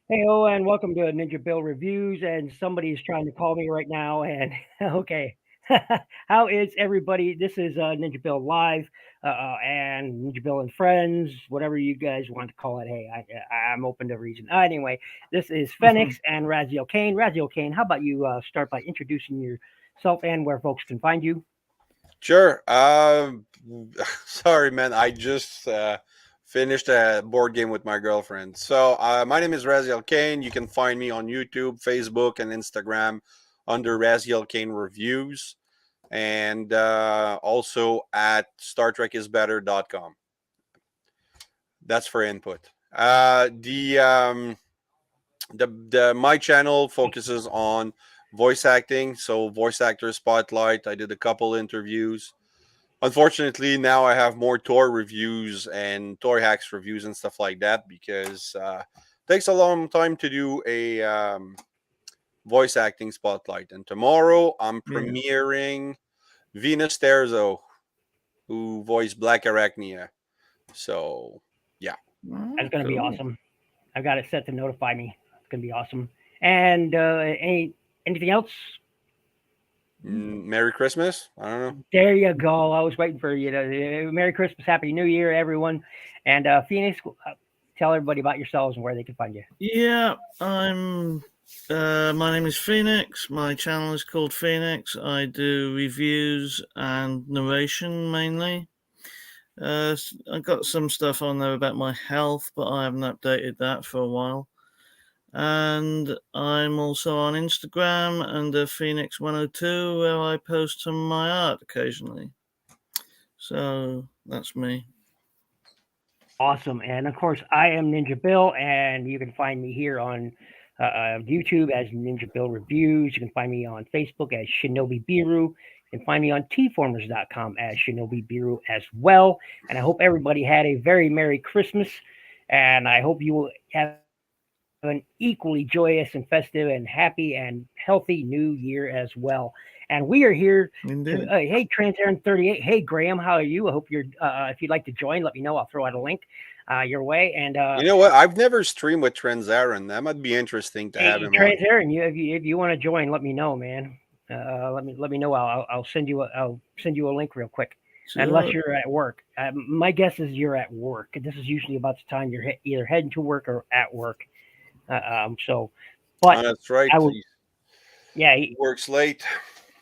Hey, and welcome to NinjjaBill Reviews. And somebody is trying to call me right now. And okay, how is everybody? This is NinjjaBill Live and NinjjaBill and Friends, whatever you guys want to call it. Hey, I'm open to reason. Anyway, this is Phoenix and Raziel Kane. Raziel Kane, how about you start by introducing yourself and where folks can find you? Sure. Sorry, man. I just finished a board game with my girlfriend. My name is Raziel Kane. You can find me on YouTube, Facebook, and Instagram under Raziel Kane Reviews, and also at StarTrekIsBetter.com. That's for input. The my channel focuses on voice acting, so voice actor spotlight. I did a couple interviews. Unfortunately, now I have more toy reviews and toy hacks reviews and stuff like that because it takes a long time to do a voice acting spotlight. And tomorrow I'm Yeah. premiering Venus Terzo, who voiced Black Arachnia. So yeah. That's going to be Cool. awesome. I've got it set to notify me. It's going to be awesome. And anything else? Merry Christmas. I don't know. There you go. I was waiting for you to. Merry Christmas, Happy New Year, everyone. And Phoenix, tell everybody about yourselves and where they can find you. Yeah, I'm. My name is Phoenix. My channel is called Phoenix. I do reviews and narration mainly. I got some stuff on there about my health, but I haven't updated that for a while. And I'm also on Instagram under Phoenix102, where I post some of my art occasionally. So that's me. Awesome. And of course, I am Ninja Bill, and you can find me here on YouTube as Ninja Bill Reviews. You can find me on Facebook as Shinobi Biru. You can find me on tformers.com as Shinobi Biru as well. And I hope everybody had a very Merry Christmas. And I hope you will have an equally joyous and festive and happy and healthy new year as well. And we are here to, Indeed. hey, Transaren 38. Hey, Graham, how are you? I hope you're, if you'd like to join, let me know. I'll throw out a link your way. And You know what? I've never streamed with Trenzaren. That might be interesting to have hey, him on. Transaren, if you want to join, let me know, man. Let me know. I'll send you a link real quick. Unless Sure. you're at work, my guess is you're at work. This is usually about the time you're either heading to work or at work. So, but Oh, that's right. I will. Yeah, He works late.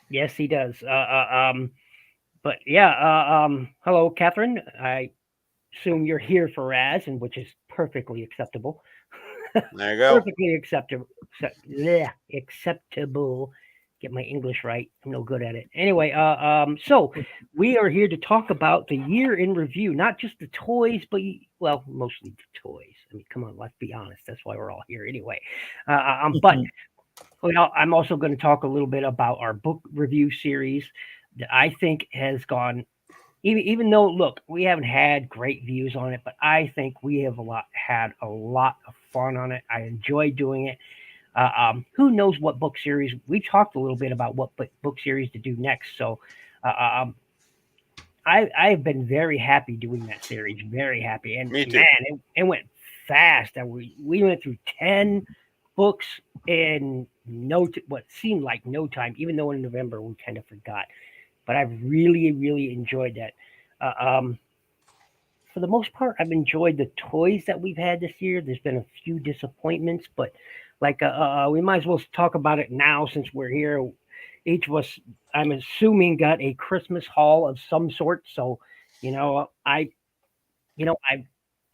yes, he does. But yeah. Hello, Catherine. I assume you're here for Raz, and which is perfectly acceptable. There you go. Perfectly acceptable. Yeah, acceptable. Get my English right. I'm no good at it. Anyway, so we are here to talk about the year in review, not just the toys, but well, mostly the toys. I mean, come on, let's be honest. That's why we're all here anyway. But well, I'm also going to talk a little bit about our book review series that I think has gone. Even though, look, we haven't had great views on it, but I think we have had a lot of fun on it. I enjoy doing it. Who knows what book series? We talked a little bit about what book series to do next. So uh, um, I've been very happy doing that series. Very happy, and Me too. man, it went fast. And we went through 10 books in what seemed like no time. Even though in November we kind of forgot, but I've really enjoyed that. For the most part, I've enjoyed the toys that we've had this year. There's been a few disappointments, but like we might as well talk about it now since we're here. Each of us, I'm assuming, got a Christmas haul of some sort. So, you know, I,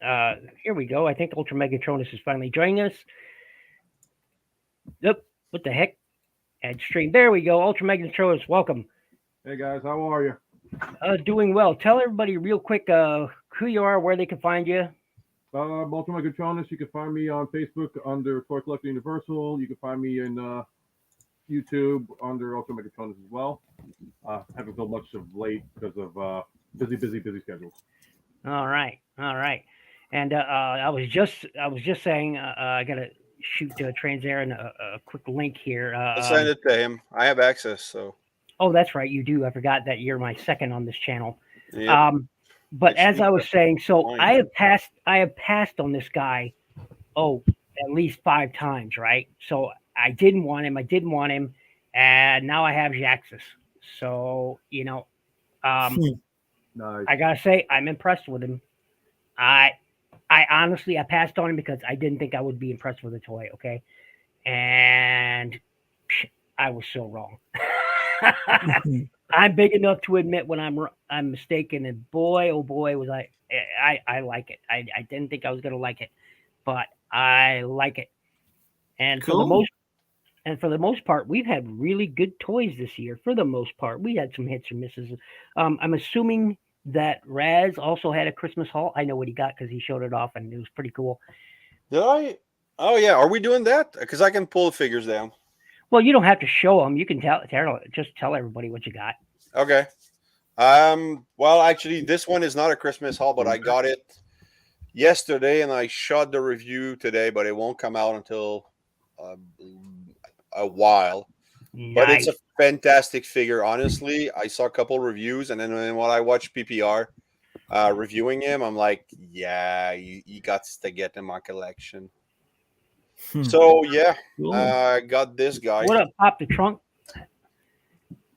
here we go. I think Ultra Megatronus is finally joining us. Yep. What the heck? Ad stream. There we go. Ultra Megatronus, welcome. Hey guys, how are you? Doing well. Tell everybody real quick who you are, where they can find you. Baltimore Megatronus. You can find me on Facebook under Toy Collector Universal. You can find me in YouTube under Ultra Megatronus as well. Haven't filmed much of late because of busy schedules. All right. And I was just saying I gotta shoot Transair a quick link here. I'll send it to him. I have access, so Oh, that's right, you do. I forgot that you're my second on this channel. yep. Um, but It's as I was saying, so fine. I have passed on this guy. Oh, at least 5 times, right? So I didn't want him. And now I have Jaxus. So, Nice. I gotta say, I'm impressed with him. I I honestly I passed on him because I didn't think I would be impressed with the toy, okay? And I was so wrong. I'm big enough to admit when I'm mistaken, and boy, oh boy, was I like it. I didn't think I was gonna like it, but I like it. And for the Cool. most for the most part, we've had really good toys this year. For the most part, we had some hits or misses. I'm assuming that Raz also had a Christmas haul. I know what he got because he showed it off, and it was pretty cool. Did I? Oh yeah, are we doing that? Because I can pull the figures down. Well, you don't have to show them. You can just tell everybody what you got. Okay. Well, actually, this one is not a Christmas haul, but I got it yesterday, and I shot the review today, but it won't come out until a while. But it's Nice. a fantastic figure. Honestly, I saw a couple reviews, and then when I watched PPR reviewing him, I'm like, yeah, you got to get in my collection. So yeah, Cool. I got this guy. What up, Pop the Trunk?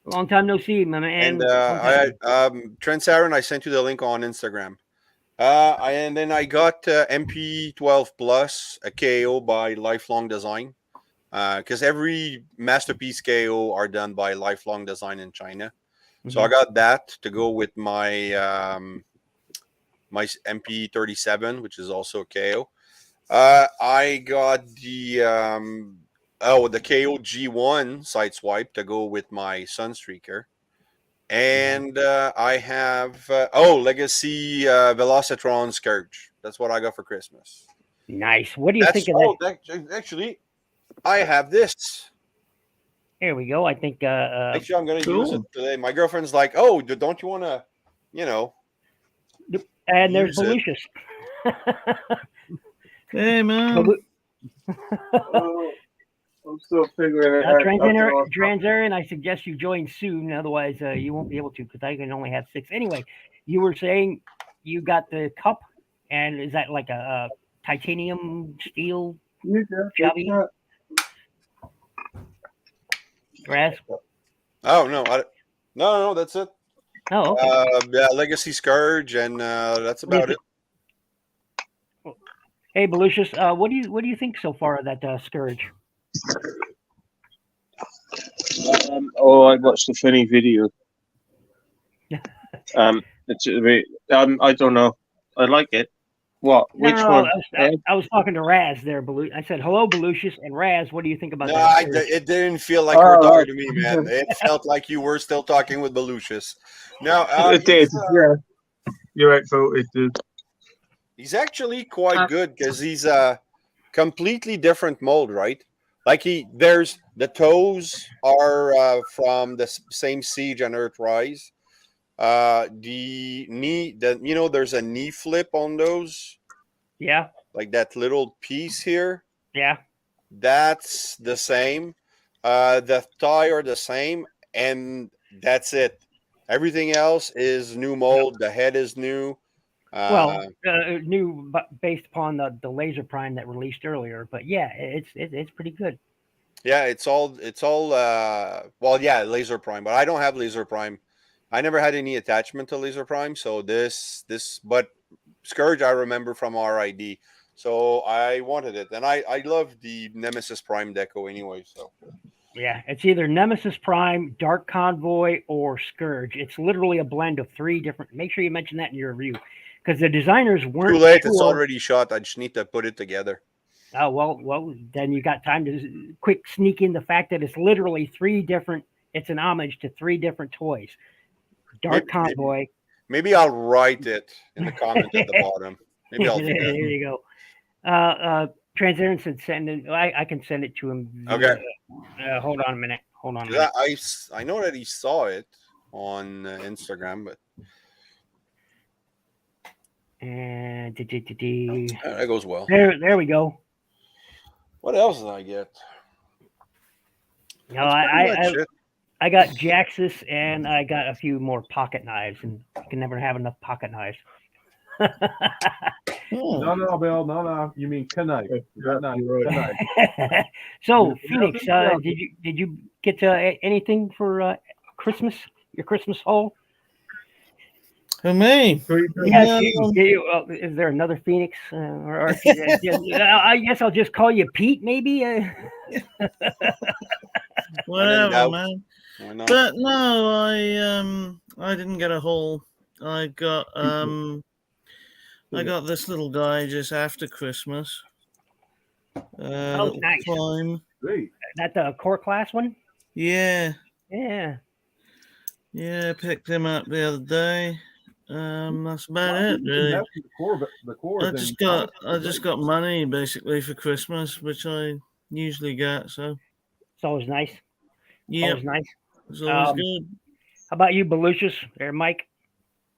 Long time no see, my man. And Trent Sarin, I sent you the link on Instagram. And then I got MP12 Plus, a KO by Lifelong Design. Because every masterpiece KO are done by Lifelong Design in China. So I got that to go with my my MP37, which is also a KO. I got the KO G1 Sideswipe to go with my Sunstreaker. And I have Legacy Velocitron Scourge. That's what I got for Christmas. Nice. What do you think of that? Actually, I have this. Here we go. I think. Actually, I'm going to use it Cool. today. My girlfriend's like, "Oh, don't you want to, And there's use it." Belucius. Hey, man. I'm still figuring it out. Transarin, I suggest you join soon. Otherwise, you won't be able to because I can only have 6. Anyway, you were saying you got the cup, and is that like a titanium steel jobby? Raz? Oh no, no, that's it. Oh, okay. Yeah, Legacy Scourge, and that's about it. Hey, Belucius, what do you think so far of that Scourge? I watched the funny video. It's I don't know. I like it. What? Which one? I was talking to Raz there, I said, hello, Belucius, and Raz, what do you think about No, that? it didn't feel like you were talking to me, man. It felt like you were still talking with Belucius. No, it did. Yeah, you're right, Phil. It did. He's actually quite good because he's a completely different mold, right? Like there's the toes are from the same Siege and Earthrise. The knee, there's a knee flip on those. Yeah. Like that little piece here. Yeah. That's the same. The thigh are the same, and that's it. Everything else is new mold. The head is new. New based upon the laser prime that released earlier, but yeah, it's pretty good. Yeah, it's all laser prime, but I don't have laser prime. I never had any attachment to laser prime, so but Scourge I remember from RID, so I wanted it, and I love the Nemesis Prime deco anyway. So yeah, it's either Nemesis Prime, Dark Convoy, or Scourge. It's literally a blend of 3 different. Make sure you mention that in your review, because the designers weren't too late. sure. It's already shot. I just need to put it together. Oh, well, then you got time to quick sneak in the fact that it's literally 3 different. It's an homage to 3 different toys. Dark Convoy. Maybe I'll write it in the comment at the bottom. Maybe I'll do that. There you go. Transition said send it. I can send it to him. Okay. Hold on a minute. I know that he saw it on Instagram, but and that goes well. There we go. What else did I get? No, I got Jaxus and I got a few more pocket knives, and you can never have enough pocket knives. Oh. No, Bill. No. You mean tonight. Not You're right. tonight. So, Yeah, Phoenix, yeah. did you get anything for Christmas? Your Christmas haul? For me, Yes. No. Is there another Phoenix? I guess I'll just call you Pete, maybe. whatever, doubt. man. Why not? But no, I didn't get a haul. I got this little guy just after Christmas. Little Nice. climb. Great. That the core class one? Yeah, Yeah. picked him up the other day. That's about Why it, didn't you really. invest in the core I thing? just got money basically for Christmas, which I usually get. So It's always nice. yeah, Always nice. it's always Um, good. How about you, Belucius or Mike?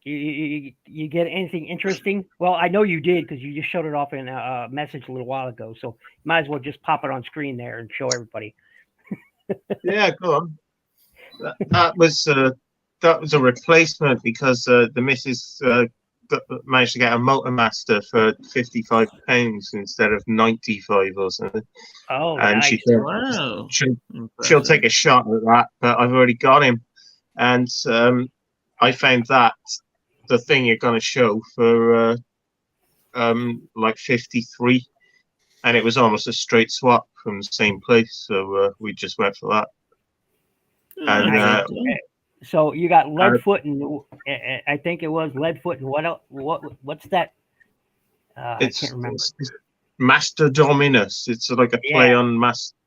You get anything interesting? Well, I know you did because you just showed it off in a message a little while ago. So might as well just pop it on screen there and show everybody. Yeah, go on. That was a replacement because the missus managed to get a Motormaster for £55 instead of 95 or something, Oh, and nice. Wow, she'll take a shot at that. But I've already got him, and I found that the thing you're going to show for like 53, and it was almost a straight swap from the same place, so we just went for that. And So you got Leadfoot and I think it was Leadfoot and what else? What's that? I can't remember. It's Master Dominus. It's like a play Yeah. on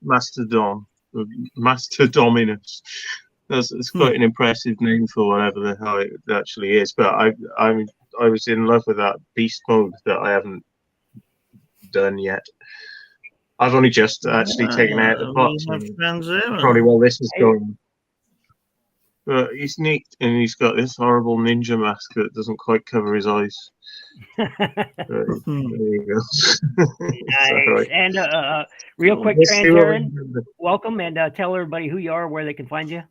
Mastodon. Master Dominus. It's quite an impressive name for whatever the hell it actually is. But I was in love with that beast mode that I haven't done yet. I've only just actually taken out the box. Probably while this is going on. But he's neat, and he's got this horrible ninja mask that doesn't quite cover his eyes. There you go. Nice. Right. And real quick, Let's see what we Trans can do. welcome and tell everybody who you are, where they can find you.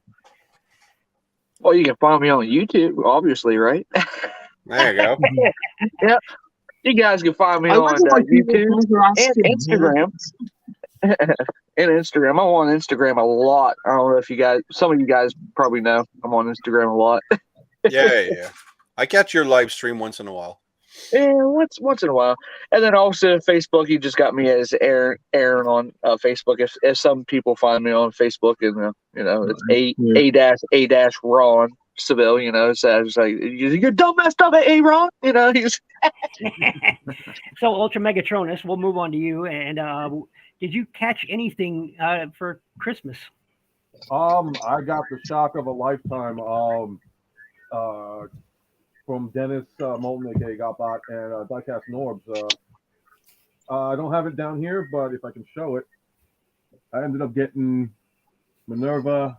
Well, you can find me on YouTube, obviously, right? There you go. Yep. You guys can find me I on wonder why people YouTube never ask and him, you know? Instagram. And Instagram. I'm on Instagram a lot. I don't know if some of you guys probably know I'm on Instagram a lot. Yeah. I catch your live stream once in a while. Yeah, once in a while. And then also Facebook, you just got me as Aaron on Facebook. If some people find me on Facebook, and it's A Ron Seville, so I was like, you're dumb messed up, Ron. He's So Ultra Megatronus, we'll move on to you. And did you catch anything for Christmas? I got the shock of a lifetime. From Dennis Moulton, aka Gotbot, and Diecast Norbs. I don't have it down here, but if I can show it, I ended up getting Minerva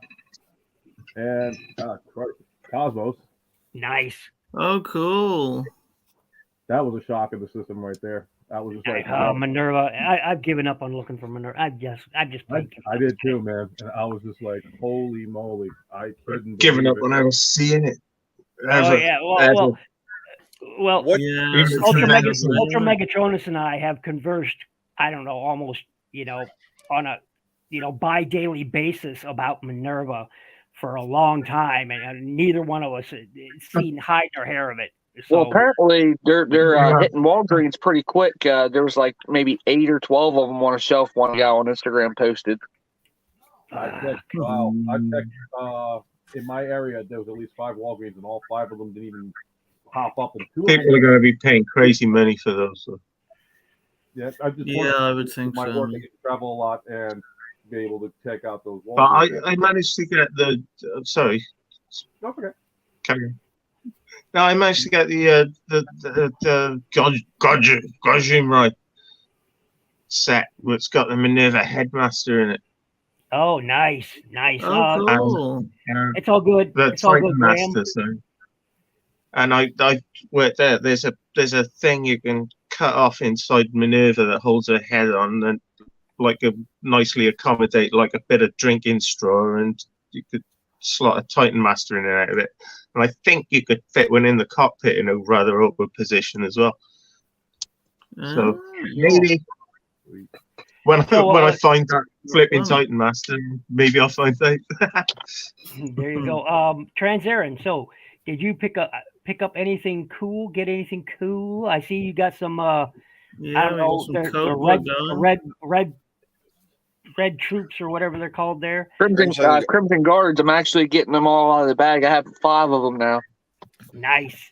and Cosmos. Nice. Oh, cool. That was a shock of the system right there. That was just like Minerva. I've given up on looking for Minerva. I just played. I did too, man. And I was just like, holy moly. I couldn't Giving up believe when it. I was seeing it. Oh yeah. Well. What? Yeah. Ultra Megatronus and I have conversed. I don't know, almost on a bi-daily basis about Minerva for a long time, and neither one of us had seen hide nor hair of it. So, well, apparently they're hitting Walgreens pretty quick. There was like maybe 8 or 12 of them on a shelf. One guy on Instagram posted. I checked in my area, there was at least 5 Walgreens, and all 5 of them didn't even pop up. And 2 of People them, are going to be paying crazy money for those. So. Yeah, I would think my so. work, I get to travel a lot and be able to check out those But Walgreens. I managed to get the. Sorry. Don't forget. Carry on. No, I managed to get the Gojim right set, which got the Minerva Headmaster in it. oh, nice. Oh, cool. It's all good. The It's all Titan good, Graham. Master, so. And I worked there. There's a thing you can cut off inside Minerva that holds her head on, and nicely accommodate like a bit of drinking straw, and you could slot of Titan Master in and out of it. And I think you could fit one in the cockpit in a rather awkward position as well. So maybe when I find that flipping Titan Master, maybe I'll find out. There you go. Trans Aaron, so did you pick up anything cool? Get anything cool? I see you got some. I don't know, the red troops or whatever they're called there. Crimson Guards. I'm actually getting them all out of the bag. I have 5 of them now. Nice.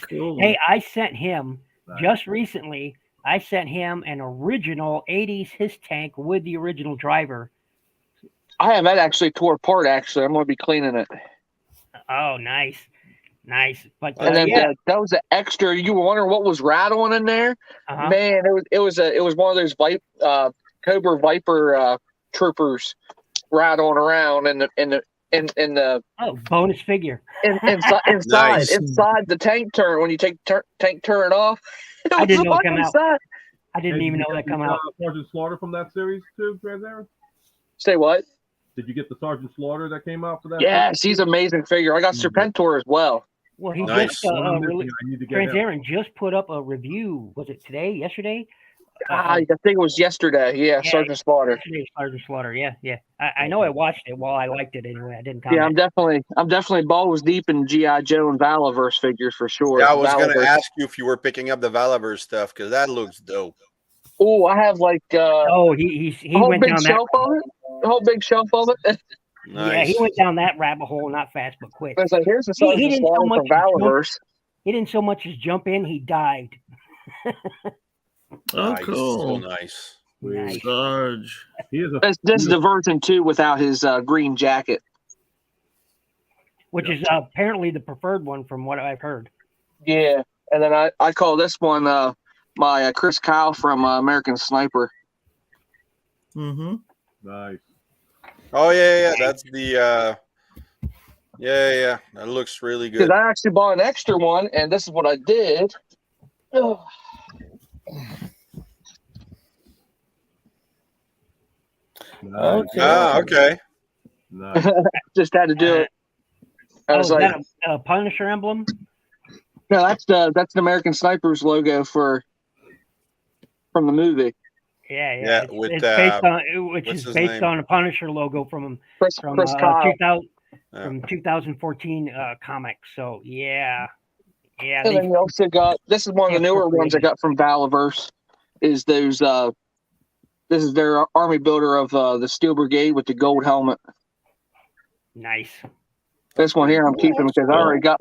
Cool. Hey, I sent him just recently. I sent him an original 80s HISS tank with the original driver. I have that actually tore apart. Actually, I'm going to be cleaning it. Oh, nice. But and then that was an extra. You were wondering what was rattling in there? Uh-huh. Man, it was one of those Cobra Viper troopers rattling around in the bonus figure inside Nice. inside the tank turret when you take tank turret off. I didn't know it come out. I didn't even know that come out. Sergeant Slaughter from that series too, Transara? Say what? Did you get the Sergeant Slaughter that came out for that? Yes, he's an amazing figure. I got Serpentor as well. Well, he Nice. just Trans Aaron just put up a review. Was it today? Yesterday? I think it was yesterday. Yeah, Sergeant Slaughter. Sergeant Slaughter. Yeah. I know I watched it. Well, I liked it anyway. I didn't comment. Yeah, I'm definitely balls deep in GI Joe and Valaverse figures for sure. Yeah, I was going to ask you if you were picking up the Valaverse stuff because that looks dope. Oh, I have like he went down that. A whole big shelf of it. Nice. Yeah, he went down that rabbit hole not fast but quick. It's like here's the Sergeant Slaughter from Valaverse. He didn't so much as jump in; he dived. Oh, cool! So nice. Sarge. This is the version 2 without his green jacket, which is apparently the preferred one from what I've heard. Yeah, and then I call this one my Chris Kyle from American Sniper. Mm-hmm. Nice. Oh yeah. That's the. Yeah. That looks really good. Because I actually bought an extra one, and this is what I did. Oh. Nice. Okay. Nice. Just had to do it. I was is that a Punisher emblem? No, that's the American Sniper's logo from the movie. Yeah. It's based on a Punisher logo from Chris Kyle. From 2014 comics. So yeah. And then you also got this is one of the newer ones I got from Valaverse. Is those this is their army builder of the Steel Brigade with the gold helmet. Nice. This one here I'm keeping because I already got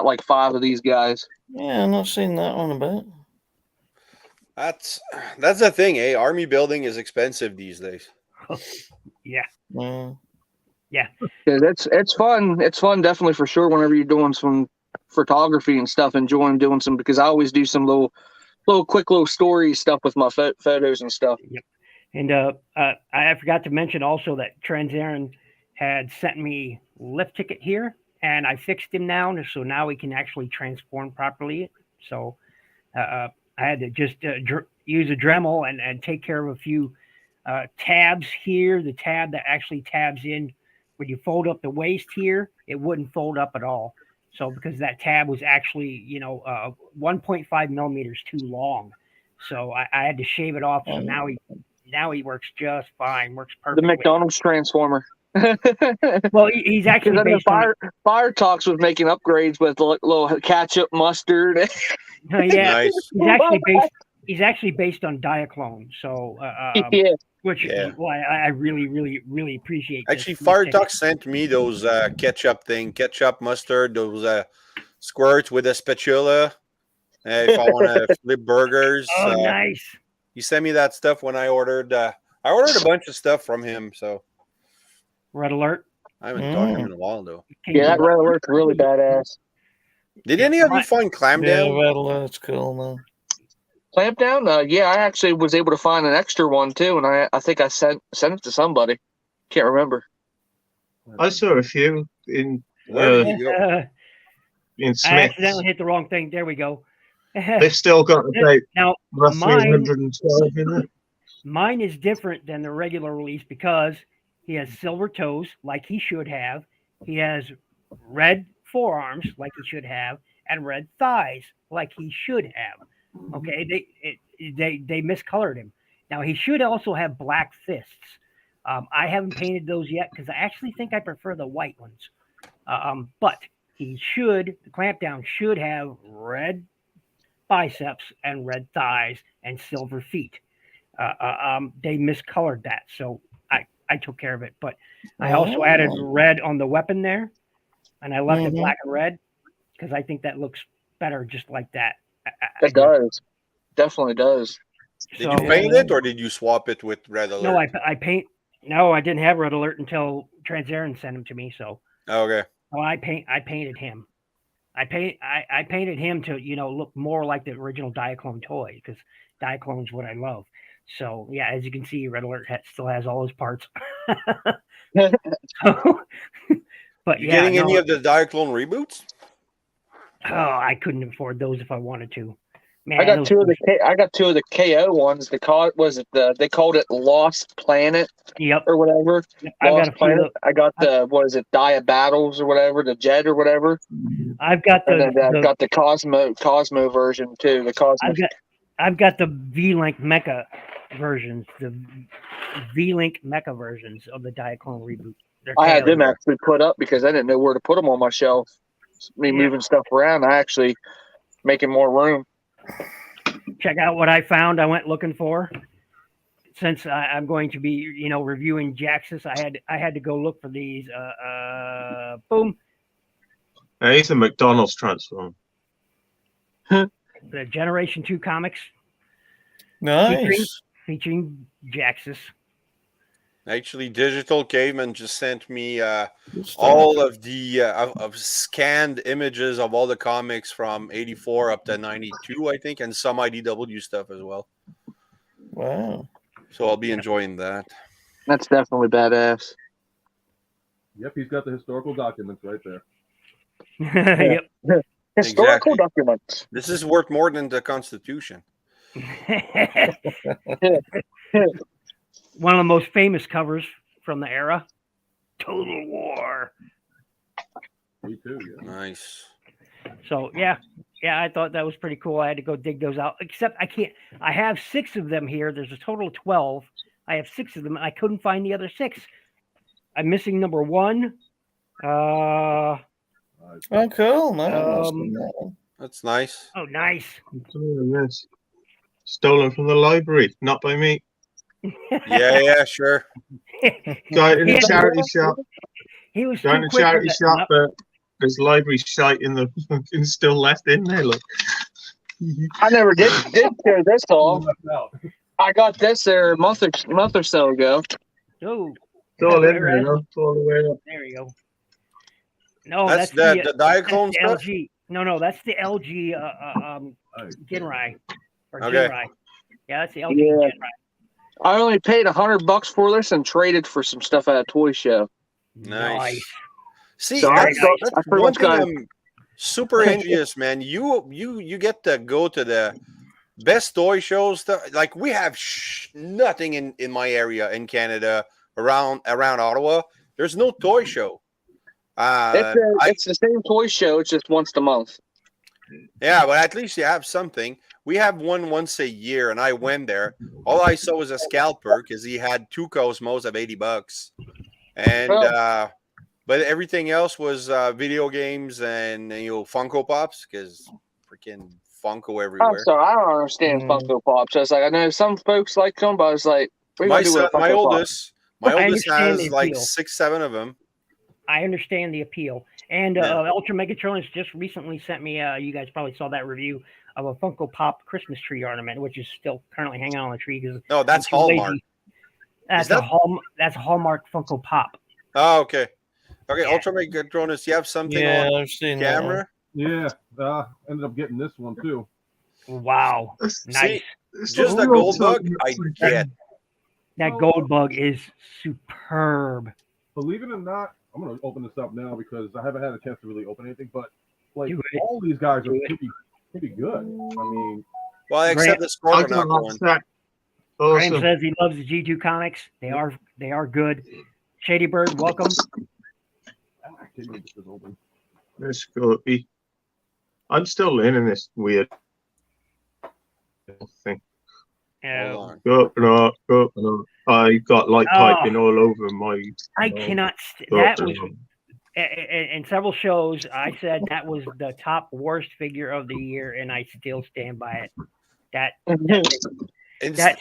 like 5 of these guys. Yeah, I've not seen that one a bit. That's the thing, eh? Army building is expensive these days. Yeah. Yeah, it's fun. It's fun, definitely for sure. Whenever you're doing some photography and stuff, enjoying doing some because I always do some little quick little story stuff with my photos and stuff. Yep. And I forgot to mention also that Trans Aaron had sent me lift ticket here, and I fixed him now, so now he can actually transform properly. So I had to just use a Dremel and take care of a few tabs here. The tab that actually tabs in when you fold up the waist here, it wouldn't fold up at all. So because that tab was actually 1.5 millimeters too long, so I had to shave it off. So now he works just fine. Works perfect. The McDonald's transformer. Well, he's actually based Fire Talks was making upgrades with little ketchup, mustard. Yeah, he's actually based on Diaclone. So yeah. Well, I really, really, really appreciate. Actually, Fire Talk sent me those ketchup, mustard, those squirts with a spatula. If I want to flip burgers. Oh, nice. He sent me that stuff when I ordered. I ordered a bunch of stuff from him. So, Red Alert. I haven't talked to him in a while though. Yeah, that Red Alert's really badass. Did any of you find Clam Down? Yeah, Red Alert's cool, man. Clamp down? Yeah, I actually was able to find an extra one too, and I think I sent it to somebody. Can't remember. I saw a few in Smith's. I accidentally hit the wrong thing. There we go. They've still got about now roughly 112 in it. Mine is different than the regular release because he has silver toes, like he should have. He has red forearms, like he should have, and red thighs, like he should have. Okay, they miscolored him. Now he should also have black fists. I haven't painted those yet because I actually think I prefer the white ones. But he should, the clampdown should have red biceps and red thighs and silver feet. They miscolored that, so I took care of it. But I also added red on the weapon there, and I left it black and red because I think that looks better just like that. It does. Definitely does. Did you paint it or did you swap it with Red Alert? No, I paint. No, I didn't have Red Alert until Transaren sent him to me. So okay. Well, I painted him. I painted him to look more like the original Diaclone toy because Diaclone's what I love. So yeah, as you can see, Red Alert still has all his parts. But you getting any of the Diaclone reboots? Oh, I couldn't afford those if I wanted to. Man, I got two of the KO ones. They called it Lost Planet. Yep. Or whatever. Lost Planet. I got the Dia Battles or whatever, the Jet or whatever. I've got I've got the Cosmo version too. The Cosmo. I've got the V-Link Mecha versions, the V-Link Mecha versions of the Diaclone reboot. I had them actually put up because I didn't know where to put them on my shelf. Me moving stuff around, I actually making more room. Check out what I found. I went looking for. Since I'm going to be, reviewing Jaxus, I had to go look for these. Boom. He's a McDonald's transform. The Generation 2 comics. Nice. Featuring Jaxus. Actually, Digital Caveman just sent me all of the of scanned images of all the comics from 84 up to 92, I think, and some IDW stuff as well. Wow. So I'll be enjoying that. That's definitely badass. Yep, he's got the historical documents right there. Yep. Historical documents. This is worth more than the Constitution. One of the most famous covers from the era, Total War. Me too. Yeah. Nice. So yeah, I thought that was pretty cool. I had to go dig those out. Except I can't. I have 6 of them here. There's a total of 12. I have 6 of them. And I couldn't find the other 6. I'm missing number 1. Oh, cool, man. That's nice. Oh, nice. Yes. Stolen from the library, not by me. Yeah, sure. Guy in a charity shop. He was Going to charity shop, but there's library shite in the fucking still left in there. Look. I never did tear this off. I got this there a month or so ago. Oh, it's all in there, no? It's all the way up. There you go. No, that's the Diaclone stuff. LG. No, that's the LG Ginrai. Or okay. Ginrai. Yeah, that's the LG Ginrai. I only paid $100 for this and traded for some stuff at a toy show. Nice. See, so that's one thing got... I'm super envious, man. You get to go to the best toy shows. Like we have nothing in my area in Canada around Ottawa. There's no toy show. It's the same toy show. It's just once a month. Yeah, but at least you have something. We have one once a year, and I went there. All I saw was a scalper because he had 2 Cosmos of $80, and but everything else was video games and Funko Pops because freaking Funko everywhere. I'm sorry, I don't understand Funko Pops. I was like, I know some folks like them, but I was like, my oldest has like 6-7 of them. I understand the appeal. And Ultra Megatronus just recently sent me, you guys probably saw that review of a Funko Pop Christmas tree ornament, which is still currently hanging on the tree. No, that's Hallmark. That's a Hallmark Funko Pop. Oh, okay. Okay, yeah. Ultra Megatronus, you have something on I've seen camera? Yeah, ended up getting this one too. Wow. Nice. Just a gold bug, I get. That gold bug is superb. Believe it or not, I'm going to open this up now because I haven't had a chance to really open anything, but like all these guys are pretty good. I mean, well, except the Scorponok one. Graham says he loves the G2 comics. They are good. Shady Bird, welcome. I can't believe this is open. Let's go. I'm still learning this weird thing. Hold on. Go. I got light piping all over my. I cannot. That was in several shows. I said that was the top worst figure of the year, and I still stand by it. That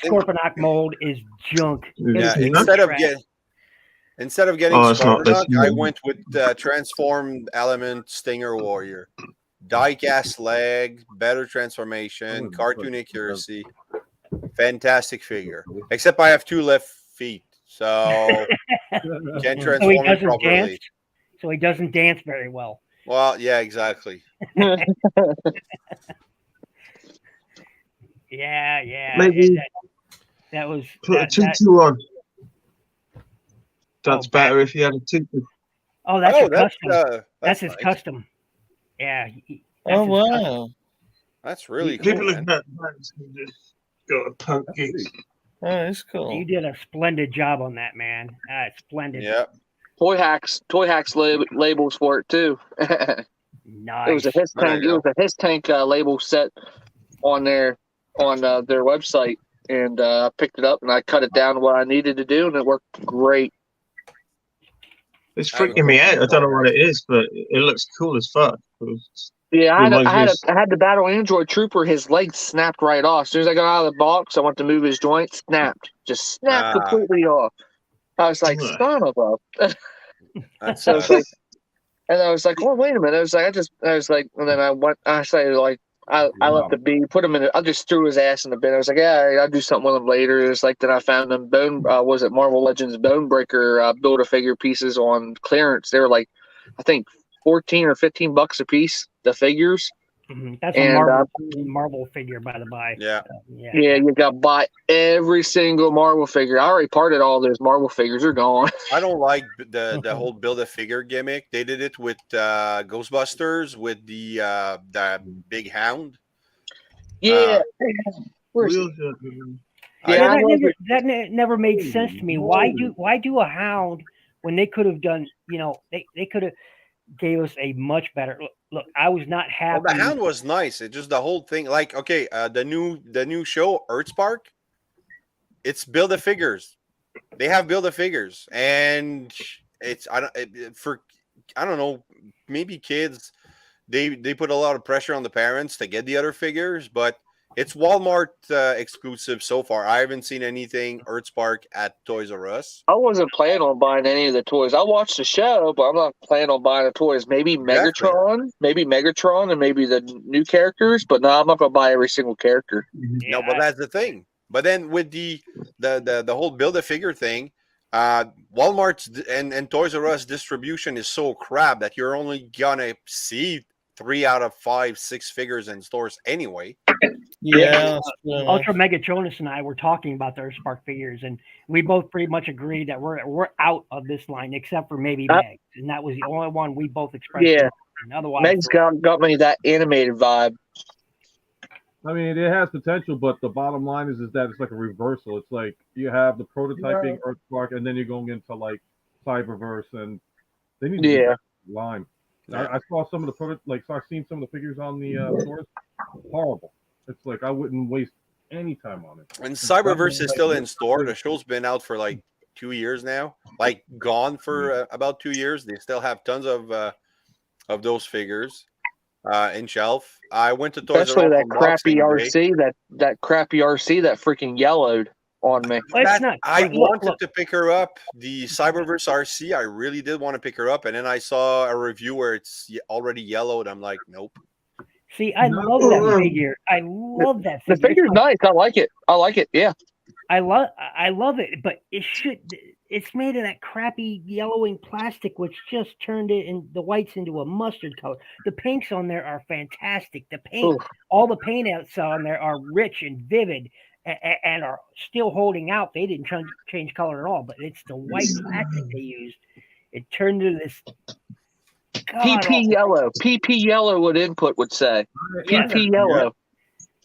Scorponok mold is junk. Yeah, It is instead of trash. getting Oh, it's not this Scorponok, I one. went with Transformed Element Stinger Warrior. Die-cast leg, better transformation, cartoon accuracy, fantastic figure. Except I have 2 left feet, so can't So he transform it doesn't properly. dance. So he doesn't dance very well. Well, yeah, exactly. Yeah. Maybe That was put a that. tutu on. That's better if you had a tutu. Oh, that's a custom. That's his nice. custom. Yeah. Oh, wow. That's really cool. People have had just got a punk gigs. Oh, that's You cool. did a splendid job on that, man. Splendid. Yeah. Toy Hacks labels for it too. Nice. It was a His Tank. It was a His Tank label set on their website, and I picked it up and I cut it down to what I needed to do, and it worked great. It's freaking me out. I don't know what it is, but it looks cool as fuck. Yeah, I had the Battle Android Trooper. His legs snapped right off. As soon as I got out of the box, I went to move his joint. Just snapped completely off. I was like, son of a. That's And I was like, oh, wait a minute. And then I went. I said, like, I left the B, put him in. I just threw his ass in the bin. I was like, yeah, I'll do something with him later. It's like then I found them was it Marvel Legends Bonebreaker Build-A-Figure pieces on clearance. They were like, I think $14 or $15 a piece. The figures. Mm-hmm. That's a Marvel figure, by the by. Yeah. Yeah, you got to buy every single Marvel figure. I already parted all those Marvel figures. They're gone. I don't like the whole Build-A-Figure gimmick. They did it with Ghostbusters with the big hound. Yeah. That never made sense to me. Why do a hound when they could have done? They could have gave us a much better look. I was not happy. Well, the hound was nice. It just the whole thing. Like, okay, the new show Earthspark. It's Build-A-Figures. They have Build-A-Figures, and it's I don't know, maybe kids. They put a lot of pressure on the parents to get the other figures, but it's Walmart exclusive so far. I haven't seen anything Earthspark at Toys R Us. I wasn't planning on buying any of the toys. I watched the show, but I'm not planning on buying the toys. Maybe Megatron, and maybe the new characters, but no, I'm not going to buy every single character. No, but that's the thing. But then with the whole Build-A-Figure thing, Walmart's and Toys R Us distribution is so crap that you're only gonna see 3 out of 5, 6 figures in stores anyway. Yeah. Ultra Megatronus and I were talking about the Earthspark figures, and we both pretty much agreed that we're out of this line, except for maybe Meg, and that was the only one we both expressed. Yeah. Otherwise, Meg's got me that animated vibe. I mean, it has potential, but the bottom line is that it's like a reversal. It's like you have the prototyping Earthspark, and then you're going into like Cyberverse, and they need to do that line. Yeah. I saw some of the I've seen some of the figures on the stores. Horrible. It's like I wouldn't waste any time on it. And Cyberverse is still in store. The show's been out for like 2 years now, like gone for about 2 years. They still have tons of those figures in shelf. I went to Toys R Us. Especially that crappy RC, that crappy RC that freaking yellowed on me. I wanted to pick her up, the Cyberverse RC. I really did want to pick her up, and then I saw a review where it's already yellowed. I'm like, nope. See, I love that figure. I love that figure. The figure's nice. I like it. Yeah. I love it, but it's made of that crappy yellowing plastic, which just turned it in the whites into a mustard color. The paints on there are fantastic. All the paint outs on there are rich and vivid and are still holding out. They didn't change color at all, but it's the white plastic they used. It turned into this PP yellow, what Input would say. PP yellow.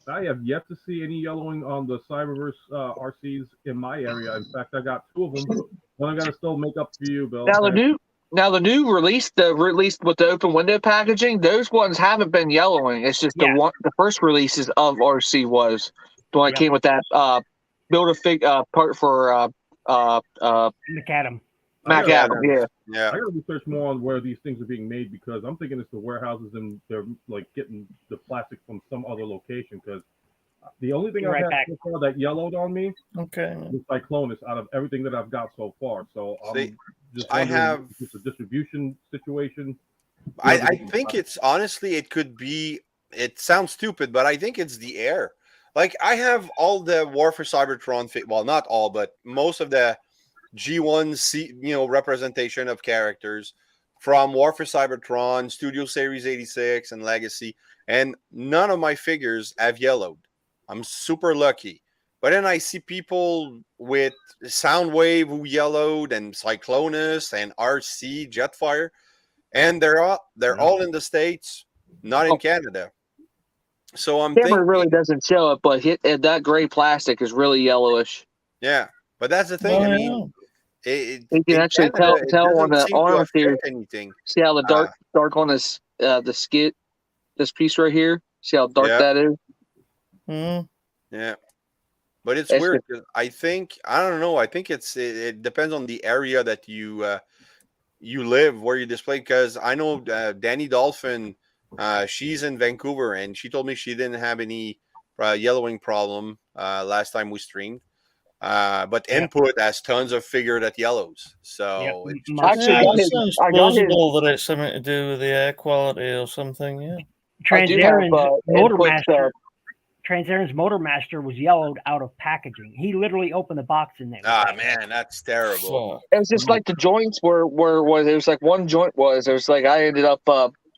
I have yet to see any yellowing on the Cyberverse RCs in my area. In fact, I got 2 of them. One I got to still make up for you, Bill. Now Now the new release, the release with the open window packaging, those ones haven't been yellowing. It's just Yeah. the first releases of RC was the one that Yep. came with that build a fig part for McAdam. Mac Yeah, Adam. Yeah. Yeah. I gotta research more on where these things are being made because I'm thinking it's the warehouses and they're like getting the plastic from some other location. Because the only thing Be right I've back. had so far that yellowed on me Okay. was Cyclonus out of everything that I've got so far. So See, I'm just I wondering have- if it's a distribution situation. I think it's honestly, it could be, it sounds stupid, but I think it's the air. Like, I have all the War for Cybertron, well, not all, but most of the G1 representation of characters from War for Cybertron, Studio Series 86, and Legacy, and none of my figures have yellowed. I'm super lucky. But then I see people with Soundwave who yellowed, and Cyclonus, and RC Jetfire, and they're all in the States, not in Canada. So I'm Camera thinking, really doesn't show it, but that gray plastic is really yellowish. yeah. But that's the thing. I Oh, mean, it, You can in actually Canada, it tell on doesn't the seem to arms here. affect anything. See how the dark on this the skit, this piece right here. See how dark Yeah. that is. Hmm. Yeah. But it's It's weird 'cause I don't know. I think it depends on the area that you live, where you display. Because I know Danny Dolphin, she's in Vancouver, and she told me she didn't have any yellowing problem last time we streamed. But Yeah. Input has tons of figure that yellows. So Yep. it's Mark- Actually, Yeah, got it his- sounds I got his- plausible that it's something to do with the air quality or something. Yeah. I do have Transaren's Input, Motormaster. Transaren's Motormaster was yellowed out of packaging. He literally opened the box in there. man, that's terrible. Fuck. It was just like the joints were it was like one joint was. It was like I ended up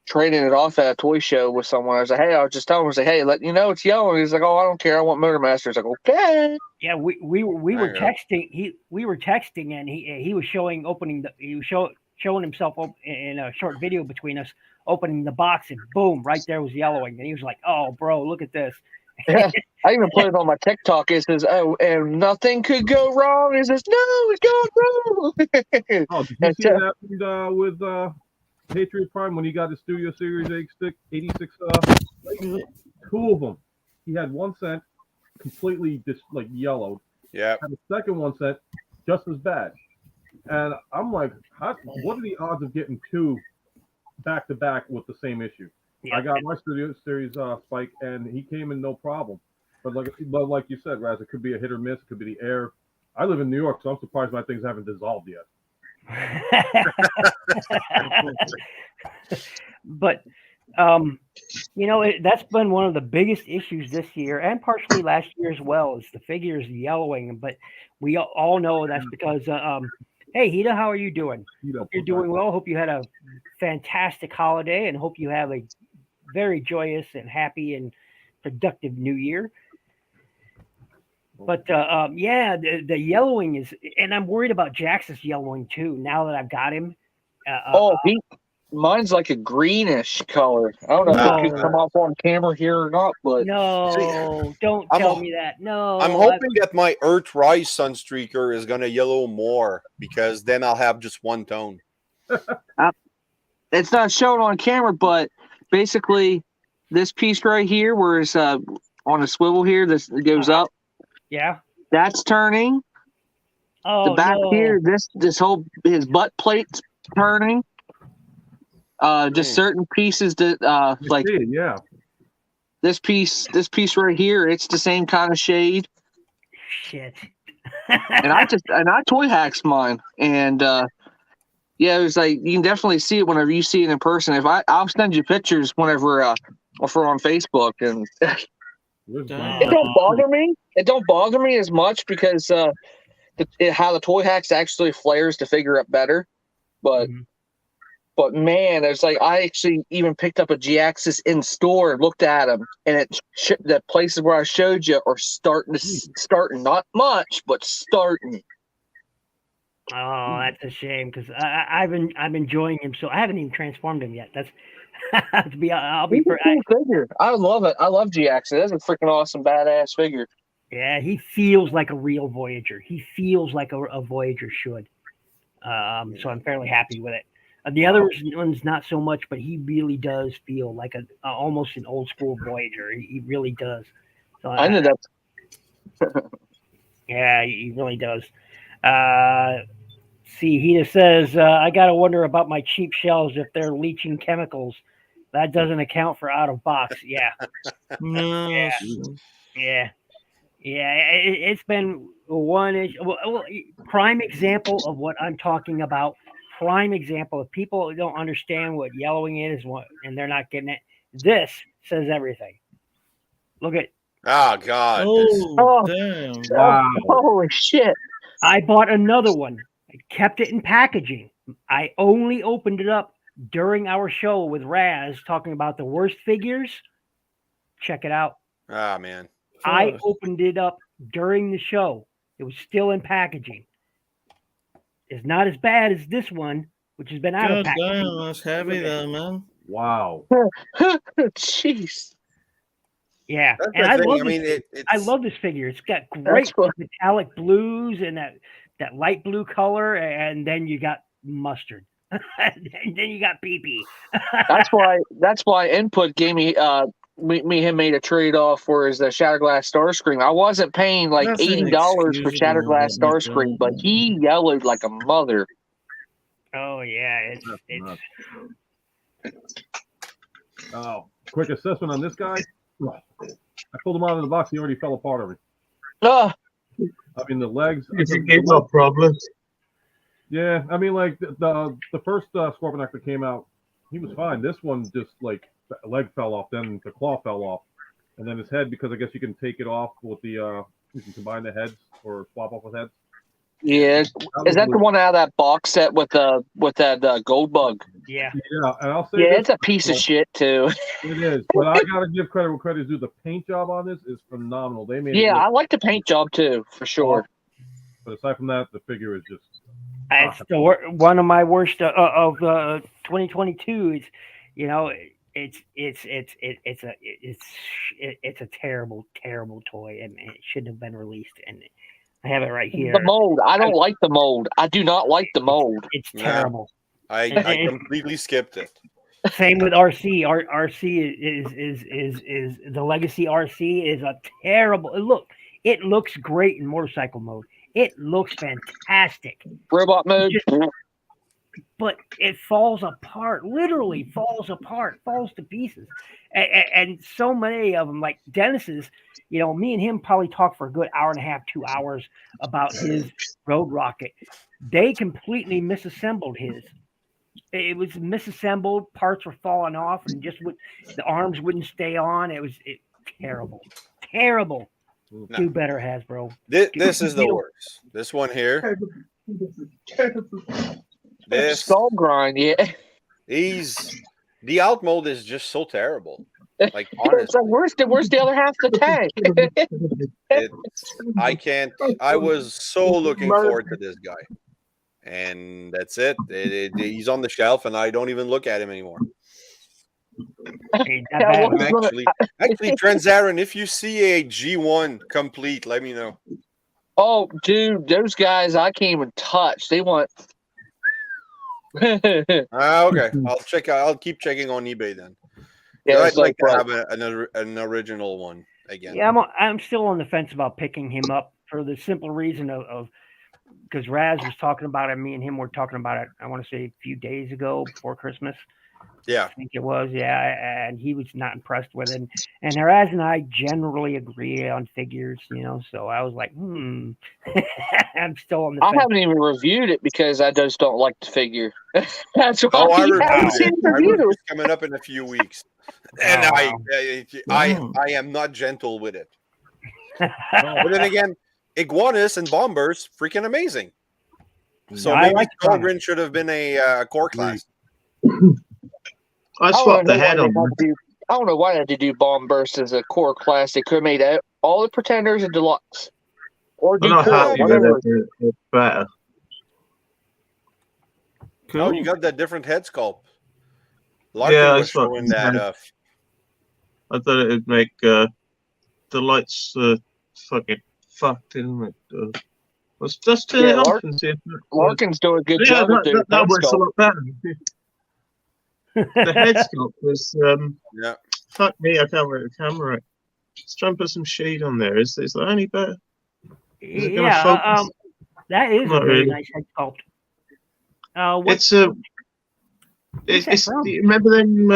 trading it off at a toy show with someone. I was like, hey, I was just telling him, I was like, hey, let you know it's yellow. He's like, oh, I don't care. I want Motormaster. It's like, okay. Yeah, we were There you go. texting. We were texting, and he was showing showing himself in a short video between us opening the box, and boom, right there was yellowing, and he was like, "Oh, bro, look at this." Yeah. I even put it on my TikTok. It says, oh, and nothing could go wrong. It says, no, it's going wrong. Oh, did you That's see it. what happened with Patriot Prime when he got the Studio Series 86? Two of them. He had one set completely just like yellowed. Yeah. Had the second one set just as bad. And I'm like, what are the odds of getting two back to back with the same issue? Yeah. I got my Studio Series Spike, and he came in no problem. But like you said, Raz, it could be a hit or miss. It could be the air. I live in New York, so I'm surprised my things haven't dissolved yet. But that's been one of the biggest issues this year, and partially last year as well, is the figures yellowing. But we all know that's because hey, Hida, how are you doing? Hope you're doing well. Hope you had a fantastic holiday, and hope you have a very joyous and happy and productive new year. But yeah, the yellowing is, and I'm worried about Jax's yellowing too. Now that I've got him. Mine's like a greenish color. I don't know if it can come off on camera here or not, but no, don't tell me that. No, I'm hoping that my Earthrise Sunstreaker is gonna yellow more, because then I'll have just one tone. it's not shown on camera. But basically, this piece right here, where it's on a swivel here, this goes up. Yeah, That's turning. oh, The back no. here, this whole his butt plate's turning. Just certain pieces that like yeah. this piece right here, it's the same kind of shade. Shit. And I toy hacks mine, and yeah, it was like you can definitely see it whenever you see it in person. I'll send you pictures whenever if we're on Facebook, and it don't bother me. It don't bother me as much because how the toy hacks actually flares the figure up better, but. Mhm. But man, it's like I actually even picked up a G-Axis in store and looked at them, and the places where I showed you are starting, not much, but starting. Oh, that's a shame because I'm enjoying him. So I haven't even transformed him yet. That's I'll be. He's a cool figure. I love it. I love G-Axis. That's a freaking awesome, badass figure. Yeah, he feels like a real Voyager. He feels like a Voyager should. So I'm fairly happy with it. The other one's not so much, but he really does feel like a almost an old school Voyager. He really does. So I know that. yeah, he really does. See, he just says, I got to wonder about my cheap shells if they're leaching chemicals. That doesn't account for out of box. Yeah. No, Yeah. Yeah. It's been one issue. Well, prime example of what I'm talking about. Prime example. If people don't understand what yellowing is and they're not getting it, this says everything. Look at. Oh God. Oh, damn. Wow. holy shit. I bought another one. I kept it in packaging. I only opened it up during our show with Raz talking about the worst figures. Check it out. Ah, man. I opened it up during the show. It was still in packaging. It's not as bad as this one, which has been out of God packaging. damn, that's heavy though, man. Wow. Jeez. Yeah, That's and the I thing. love I this. mean, I love this figure. It's got great what- metallic blues and that light blue color, and then you got mustard, and then you got pee-pee. That's why Input gave me me and him made a trade off for his Shatterglass Starscream. I wasn't paying like That's $80 for inexcusable, Shatterglass what you Starscream, but done. he yellowed like a mother. Oh yeah, it's nuts. Oh, quick assessment on this guy. I pulled him out of the box. He already fell apart already. Ah, I mean, the legs. It gives up problems. Yeah, I mean, like the first Scorponok that came out, he was fine. This one just like the leg fell off, then the claw fell off, and then his head, because I guess you can take it off with the you can combine the heads or swap off with heads. yeah. Is that the one out of that box set with that gold bug? yeah. Yeah, and I'll say Yeah, this, it's a piece of shit too. It is, but I gotta give credit where credit is due. The paint job on this is phenomenal. They made it Yeah, look I like the paint job too, for sure. but aside from that, the figure is just It's one of my worst of 2022. It's it's a terrible toy, and it shouldn't have been released. And I have it right here. The mold. I don't like the mold. I do not like the mold. It's Nah. terrible. I completely skipped it. Same with RC. RC is the Legacy RC is a terrible. Look, it looks great in motorcycle mode. It looks fantastic. Robot mode. But it falls apart, literally falls apart, falls to pieces. And so many of them, like Dennis's, me and him probably talked for a good hour and a half, 2 hours about his Road Rocket. They completely misassembled his. It was misassembled, parts were falling off, and the arms wouldn't stay on. It was terrible. Terrible. No. Do better, Hasbro. This is the worst. This one here. This Skull grind, yeah. The alt mode is just so terrible. Like It's honestly, like, where's the other half of the tank? I can't. I was so looking forward to this guy, and that's it. He's on the shelf, and I don't even look at him anymore. Ain't that bad, well, huh? Actually, Transarin, if you see a G1 complete, let me know. Oh, dude, those guys I can't even touch. They want. Okay, I'll check out. I'll keep checking on eBay then. Yeah, I'd it's like to like, have an original one again. Yeah, I'm still on the fence about picking him up for the simple reason of because Raz was talking about it. Me and him were talking about it. I want to say a few days ago before Christmas. Yeah. I think it was. Yeah, and he was not impressed with it. And Raz and I generally agree on figures, So I was like, I'm still on the I fence. haven't even reviewed it because I just don't like the figure. That's why Oh, I you haven't reviewed seen it. the My review. review's coming up in a few weeks, and Wow. I am not gentle with it. But then again, iguanas and bombers, freaking amazing. So I maybe like Skolgren should have been a core class. I don't swapped know the why head they on. had to do- I don't know why they had to do Bomb Burst as a core class. They could have made all the Pretenders and Deluxe. Or I'm do not core, happy with whatever. it. It's better. Oh, you got that different head sculpt. Yeah, Larkin was that's what showing that. I thought it would make the lights fucking fucked, isn't it? Let's just turn Yeah, it off and see if Larkin's doing a good yeah, job with their that head works a sculpt. lot better. The head sculpt was Yeah. fuck me. I can't work the camera. Let's try and put some shade on there. Is that any better? Is it going to focus? That is Not a very really. nice head sculpt. What, It's a. what's that from? Do you remember them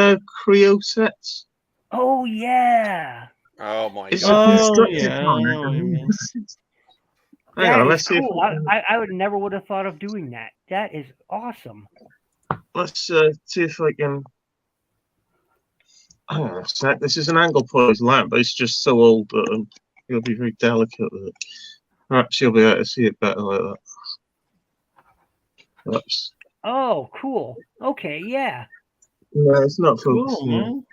Creo sets? Oh yeah, Oh my It's god. a Oh, constructed yeah, I know what you one. mean. Hang that on, is let's see cool. if I would never would have thought of doing that. That is awesome. let's see if I can. Hang on a sec. This is an angle poised lamp, but it's just so old that you'll be very delicate with it. Perhaps you'll be able to see it better like that. Perhaps. Oh, cool. Okay, yeah. No, it's not Cool, focusing. man.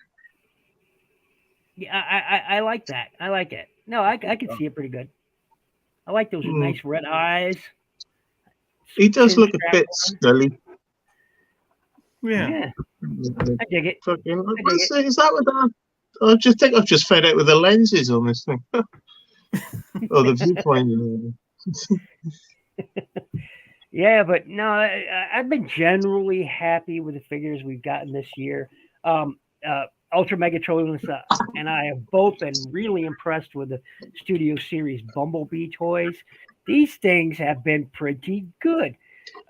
Yeah, I like that. I like it. No, I can see it pretty good. I like those Hmm. nice red eyes. He does Chin look a strap bit on. silly. Yeah. Yeah, I dig it. Fucking, dig what's it? Is that what that? I just think I've just fed out with the lenses on this thing. Oh, the viewpoint. Yeah, but no, I've been generally happy with the figures we've gotten this year. Ultra Megatron and I have both been really impressed with the Studio Series Bumblebee toys. These things have been pretty good.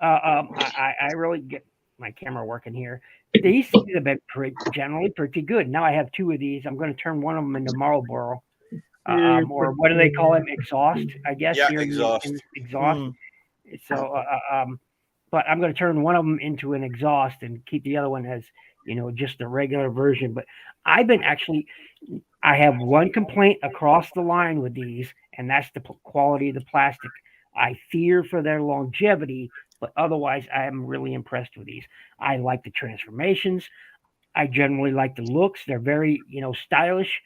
I really get my camera working here. These things have been generally pretty good. Now I have two of these. I'm going to turn one of them into Marlboro. Or what do they call them? Exhaust, I guess. Yeah, here exhaust. in exhaust. Hmm. So, but I'm going to turn one of them into an exhaust and keep the other one as, just a regular version. But I've been I have one complaint across the line with these, and that's the quality of the plastic. I fear for their longevity, but otherwise, I am really impressed with these. I like the transformations. I generally like the looks. They're very, stylish.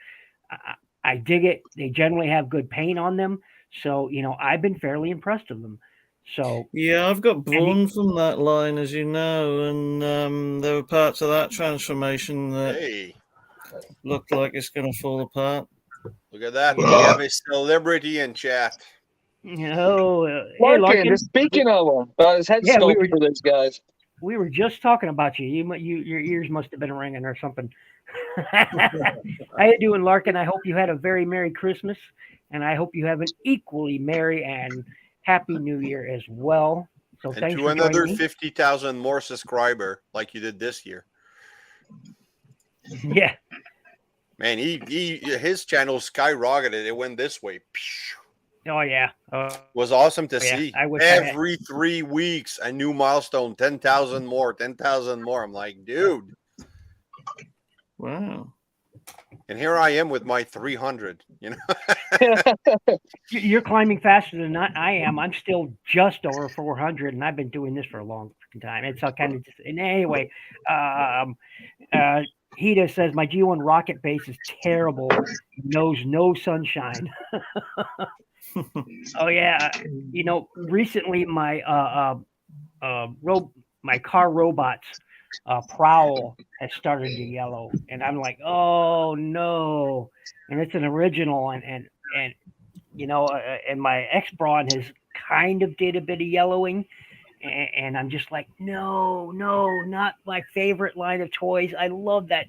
I dig it. They generally have good paint on them. So, I've been fairly impressed with them. So, Yeah, I've got and Brawn from that line, as you know, and there were parts of that transformation that Hey, looked like it's going to fall apart. look at that. Yeah. We have a celebrity in chat. hey, Larkin, Larkin. just speaking of them, his head Yeah, we sculpt were- for those guys. We were just talking about you. Your ears must have been ringing or something. How you doing, Larkin? I hope you had a very Merry Christmas, and I hope you have an equally merry and happy New Year as well. So And thanks to for another joining me. 50,000 more subscriber like you did this year. Yeah, Man, his channel skyrocketed. It went this way. oh yeah, Was awesome to yeah. see. I wish I had. Every 3 weeks, a new milestone, 10,000 more, 10,000 more. I'm like, dude. Wow. And here I am with my 300, you know. You're climbing faster than I am. I'm still just over 400, and I've been doing this for a long time. It's all kind of just. And anyway, Hida says my G1 rocket base is terrible. Knows no sunshine. Oh yeah, recently my my car robots prowl has started to yellow, and I'm like, oh no, and it's an original, and and my X Brawn has kind of did a bit of yellowing, and I'm just like, no, not my favorite line of toys. I love that.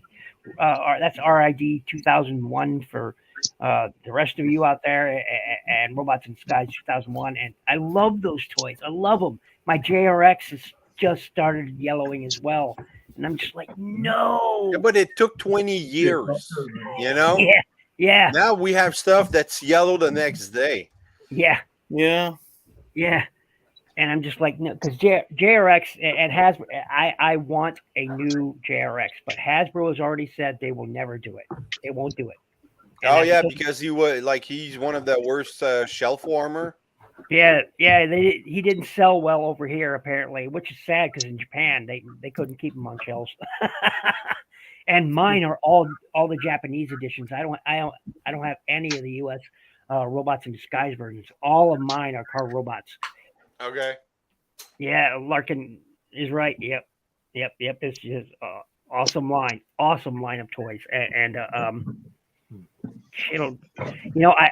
That's RID 2001 for the rest of you out there, and Robots in Skies 2001, and I love those toys. I love them. My JRX has just started yellowing as well, and I'm just like, no. Yeah, but it took 20 years, you know? Yeah. Now we have stuff that's yellow the next day. Yeah. And I'm just like, no, because JRX and Hasbro, I want a new JRX, but Hasbro has already said they will never do it. They won't do it. And Oh yeah, because he's one of the worst shelf warmer. Yeah, he didn't sell well over here apparently, which is sad because in Japan they couldn't keep him on shelves. And mine are all the Japanese editions. I don't have any of the U.S. Robots in Disguise versions. All of mine are car robots. Okay. Yeah, Larkin is right. Yep. It's just awesome line of toys, and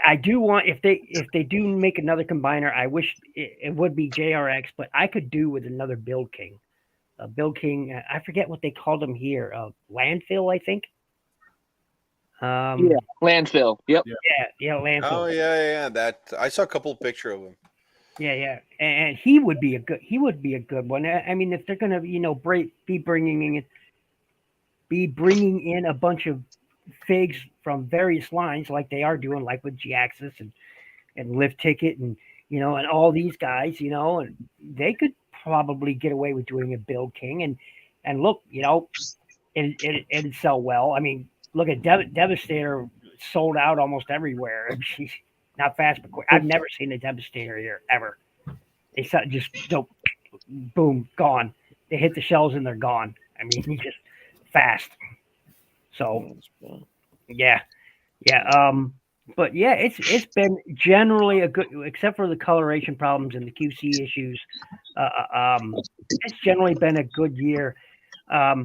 I do want if they do make another combiner, I wish it would be JRX, but I could do with another Build King. Bill King. I forget what they called him here. Landfill, I think. Yeah, landfill. Yep. Yeah, landfill. Oh yeah. That I saw a couple picture of him. Yeah, and he would be a good one. I mean, if they're gonna, be bringing in a bunch of figs from various lines, like they are doing, like with G-Axis and Lift Ticket, and and all these guys, and they could probably get away with doing a Bill King, and look, it'd sell well. I mean, look at Devastator, sold out almost everywhere. She's not fast but quick. I've never seen a Devastator here ever. They just don't, boom, gone. They hit the shelves and they're gone. I mean, just fast. So yeah. But yeah, it's been generally a good, except for the coloration problems and the QC issues. It's generally been a good year. I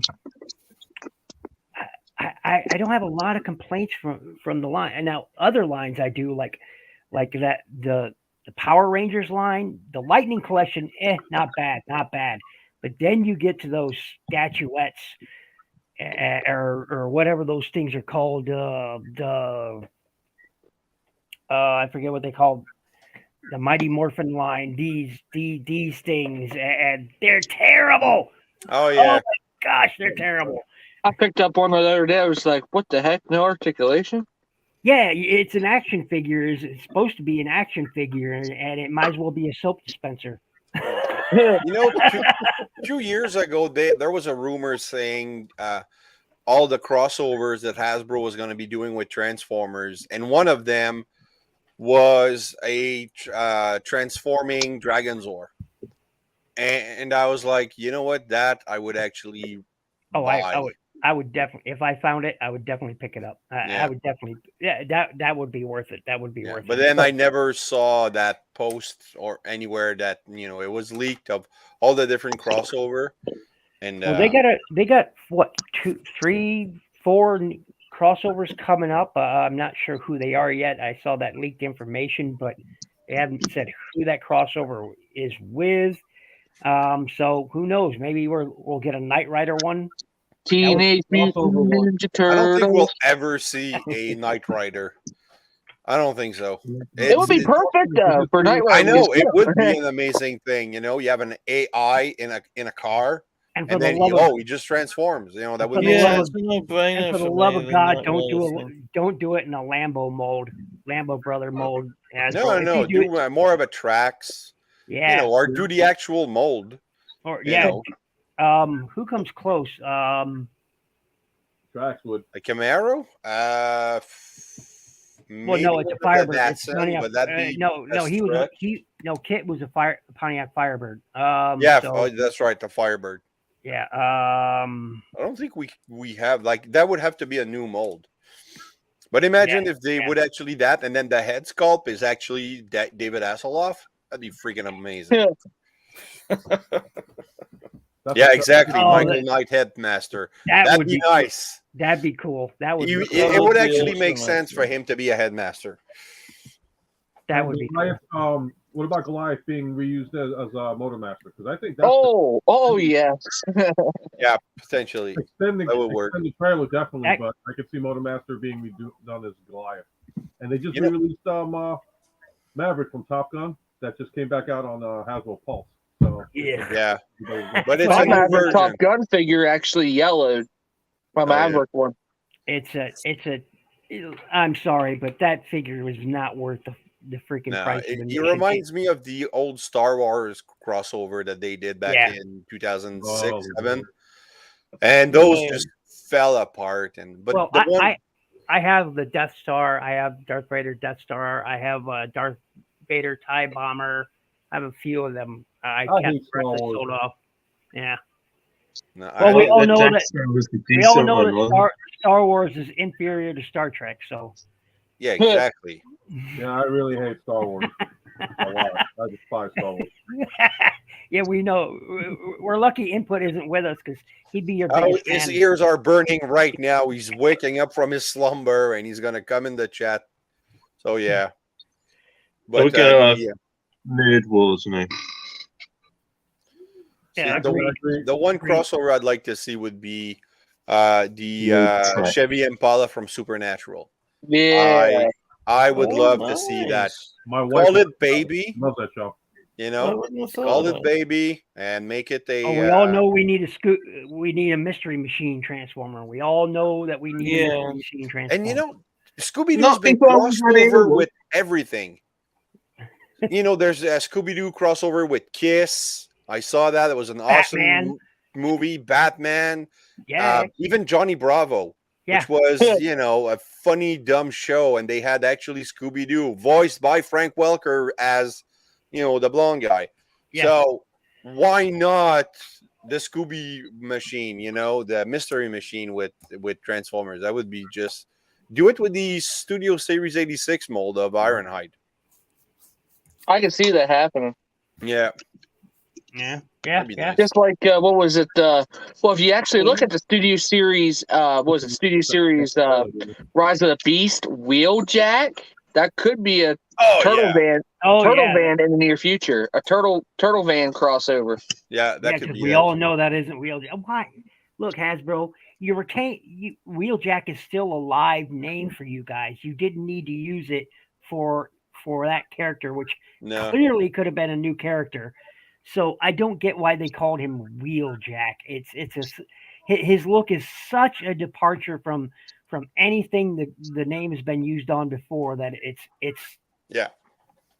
don't have a lot of complaints from the line, and now other lines I do, like that the Power Rangers line, the Lightning Collection, not bad. But then you get to those statuettes, or whatever those things are called. I forget what they call the Mighty Morphin line. These things, and they're terrible. Oh yeah. Oh my gosh, they're terrible. I picked up one the other day. I was like, what the heck? No articulation? Yeah, it's an action figure. It's supposed to be an action figure, and it might as well be a soap dispenser. Two years ago, there was a rumor saying all the crossovers that Hasbro was going to be doing with Transformers, and one of them was a transforming Dragonzor. And I was like, you know what? That I would actually buy. I would definitely, if I found it, I would definitely pick it up. I would definitely, that would be worth it. That would be worth it. But then I never saw that post or anywhere that it was leaked of all the different crossover. And well, they got what, 2, 3, 4 crossovers coming up. I'm not sure who they are yet. I saw that leaked information, but they haven't said who that crossover is with. So who knows? Maybe we'll get a Knight Rider one. Teenage Mutant Ninja Turtles. I don't think we'll ever see a Knight Rider. I don't think so. It would be perfect for Knight Rider. I know it would be an amazing thing. You have an AI in a car, and then he just transforms. That would be it's a no-brainer. And for the love of God, don't do it in a Lambo mold, Lambo brother mold. No, do more of a Trax. Yeah, or do the actual mold. Or who comes close? Trax would. A Camaro? Well, no, it's a Firebird. It's Kit was a Pontiac Firebird. That's right, the Firebird. Yeah. I don't think we have, that would have to be a new mold. But imagine if they would actually that, and then the head sculpt is actually David Hasselhoff. That'd be freaking amazing. Yeah, exactly. Michael Knight Headmaster. That'd be nice. That'd be cool. That would. It would actually make sense for him to be a headmaster. That would be. Cool. What about Goliath being reused as a Motormaster? Because I think that's. Oh yes. Yeah, potentially. That would work. The trailer definitely, but I could see Motormaster being redone as Goliath. And they just released Maverick from Top Gun that just came back out on Hasbro Pulse. So yeah. But it's a new version. Top Gun figure actually yellowed. My Maverick one. I'm sorry, but that figure was not worth the freaking price. It reminds me of the old Star Wars crossover that they did back in 2006, 7, and those just fell apart. I have the Death Star. I have Darth Vader Death Star. I have Darth Vader TIE Bomber. I have a few of them. I kept sold off. Yeah. No, we all know that Star Wars is inferior to Star Trek. So. Yeah, exactly. Yeah, I really hate Star Wars. A lot. I despise Star Wars. Yeah, we know. We're lucky Input isn't with us because he'd be your biggest fan. His ears are burning right now. He's waking up from his slumber and he's going to come in the chat. So, yeah. But, Nerd Wars, mate. Yeah, the, agreed. the one Agreed. crossover I'd like to see would be Yeah. Chevy Impala from Supernatural. Yeah. I would Oh, love to see that. nice. My wife Call it Baby, loves that show. you I know. wouldn't have thought Call of it that. Baby and make it Oh, a. we all know we need we need a mystery machine transformer. We all know that we need a Yeah. mystery machine transformer. And you know, Scooby Doo's Not been before we crossed had over Alien. with everything. You know, there's a Scooby Doo crossover with Kiss. I saw that. It was an awesome Batman. movie. Batman. Yeah, Even Johnny Bravo, yeah. which was, you know, a funny, dumb show. And they had actually Scooby Doo, voiced by Frank Welker as, you know, the blonde guy. Yeah. So why not the Scooby machine, you know, the mystery machine with Transformers? That would be just do it with the Studio Series 86 mold of Ironhide. I can see that happening. Yeah. Yeah, That'd be nice. Just like what was it? Well, if you actually look at the Studio Series, what was it? Studio Series Rise of the Beast Wheeljack. That could be a turtle van. Oh, Turtle yeah. van in the near future. A turtle van crossover. Yeah, that Yeah, could because be we it. all know that isn't Wheeljack. Why? Look, Hasbro, Wheeljack is still a live name for you guys. You didn't need to use it for that character, which No. clearly could have been a new character. So I don't get why they called him Wheeljack. His look is such a departure from anything the name has been used on before that it's Yeah.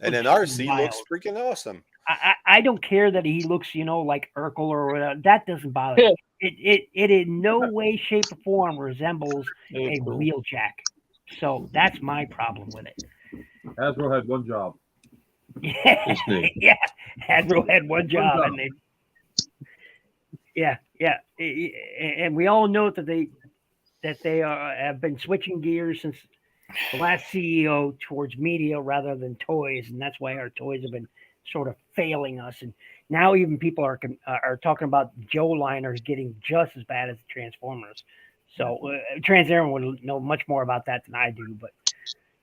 And then Which is RC looks wild. freaking awesome. I don't care that he looks, like Urkel or whatever. That doesn't bother me. It in no way, shape, or form resembles Very a cool. Wheeljack. So that's my problem with it. Hasbro had one job. Yeah, yeah. Hasbro had one job, and they. Yeah, and we all know that they have been switching gears since the last CEO towards media rather than toys, and that's why our toys have been sort of failing us. And now even people are talking about Joe liners getting just as bad as the Transformers. So Trans Aaron would know much more about that than I do, but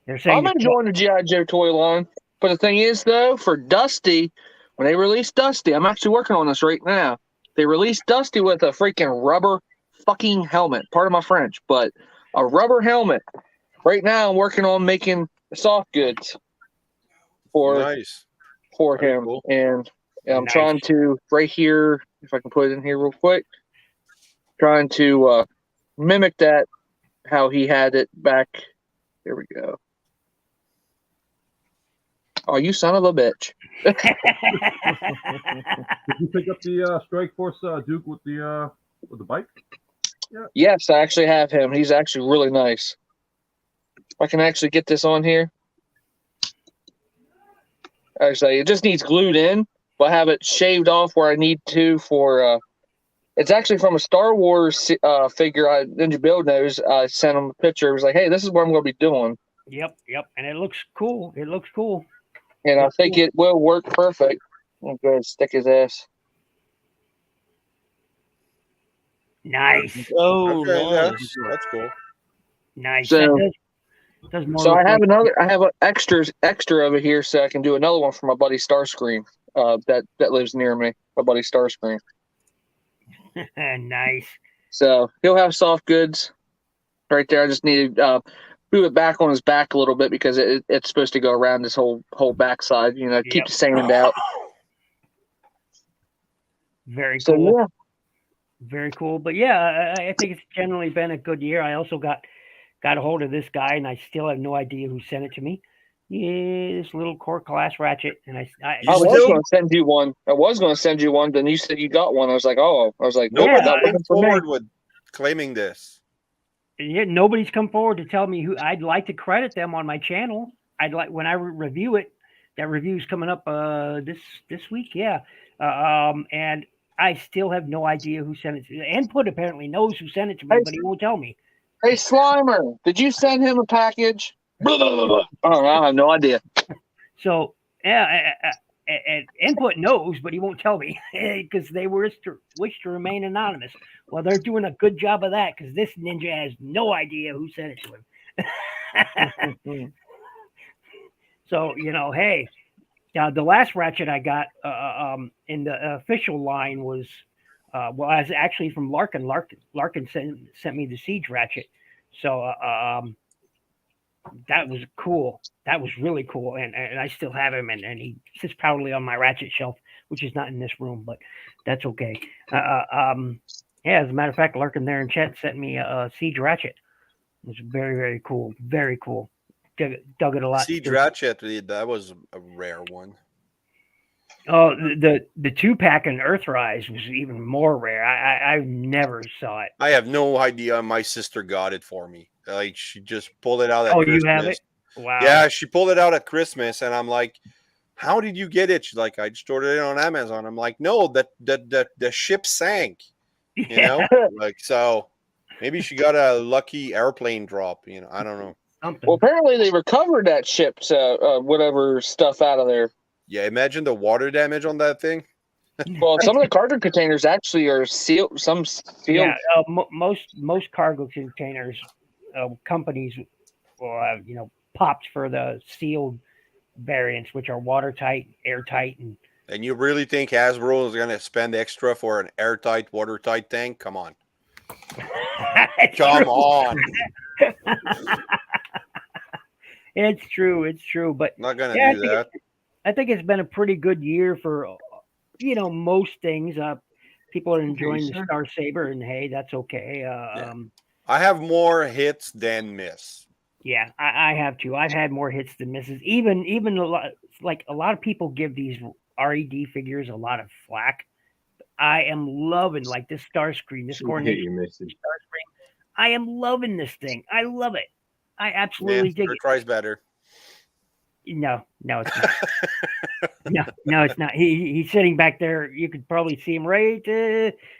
they're saying I'm enjoying the G.I. Joe toy line. But the thing is, though, for Dusty, when they released Dusty, I'm actually working on this right now. They released Dusty with a freaking rubber fucking helmet. Pardon my French, but a rubber helmet. Right now, I'm working on making soft goods for Nice. him, cool. and I'm Nice. trying to right here. If I can put it in here real quick, trying to mimic that how he had it back. There we go. Oh, you son of a bitch! Did you pick up the Strike Force Duke with the bike? Yes, I actually have him. He's actually really nice. I can actually get this on here. Actually, it just needs glued in, but I have it shaved off where I need to for. It's actually from a Star Wars figure. NinjjaBill knows. I sent him a picture. It was like, "Hey, this is what I'm going to be doing," Yep, and it looks cool. It looks cool. and I think it will work perfect. I'm going to stick his ass. Nice, Oh, Okay, nice. that's cool. nice. So- That does more. So I look have like- I have an extra over here, so I can do another one for my buddy Starscream. That lives near me. My buddy Starscream. Nice. So he'll have soft goods right there. I just need to move it back on his back a little bit because it's supposed to go around this whole backside. Keep Yep. the sand out. Very So cool. yeah, Very cool. But yeah, I think it's generally been a good year. I also got a hold of this guy, and I still have no idea who sent it to me. Yeah, this little core class ratchet, and I I You was still- going to send you one. I was going to send you one. Then you said you got one. I was like, oh, Nobody Yeah, came forward with claiming this. yeah, nobody's come forward to tell me who. I'd like to credit them on my channel. I'd like when I review it. That review's coming up this week. Yeah, and I still have no idea who sent it to. Input apparently knows who sent it to me, but he won't tell me. Hey Slimer, did you send him a package? Oh, I have no idea. So yeah, and Input knows, but he won't tell me because they wish to remain anonymous. Well, they're doing a good job of that because this ninja has no idea who sent it to him. So hey, The last ratchet I got in the official line was, well, I was actually from Larkin. Larkin sent me the Siege ratchet. So that was cool. That was really cool. And I still have him. And he sits proudly on my ratchet shelf, which is not in this room, but that's okay. Yeah, as a matter of fact, Larkin there in chat sent me a Siege ratchet. It was very, very cool. Very cool. Dug it a lot. Siege ratchet, that was a rare one. Oh, the 2-pack in Earthrise was even more rare. I never saw it. I have no idea. My sister got it for me. Like, she just pulled it out at Oh, Christmas. you have it? Wow. Yeah, she pulled it out at Christmas, and I'm like, "How did you get it?" She's like, "I just ordered it on Amazon." I'm like, "No, that the ship sank." You know, like, so maybe she got a lucky airplane drop. You know, I don't know. Something. Well, apparently they recovered that ship's whatever stuff out of there. Yeah, imagine the water damage on that thing. Well, some of the cargo containers actually are sealed. Some sealed. Yeah, most cargo containers companies will have popped for the sealed variants, which are watertight, airtight, And you really think Hasbro is going to spend extra for an airtight, watertight tank? Come on. Come on. It's true, but Not going to do that. I think it's been a pretty good year for most things. People are enjoying the Star Saber, and hey, that's okay. I have more hits than miss. Yeah, I have too. I've had more hits than misses. Even a lot of people give these RED figures a lot of flack. I am loving this Starscream, this Coronation Starscream. I am loving this thing. I love it. I absolutely dig it. Tries better. No, it's not. no, it's not. He's sitting back there. You could probably see him right.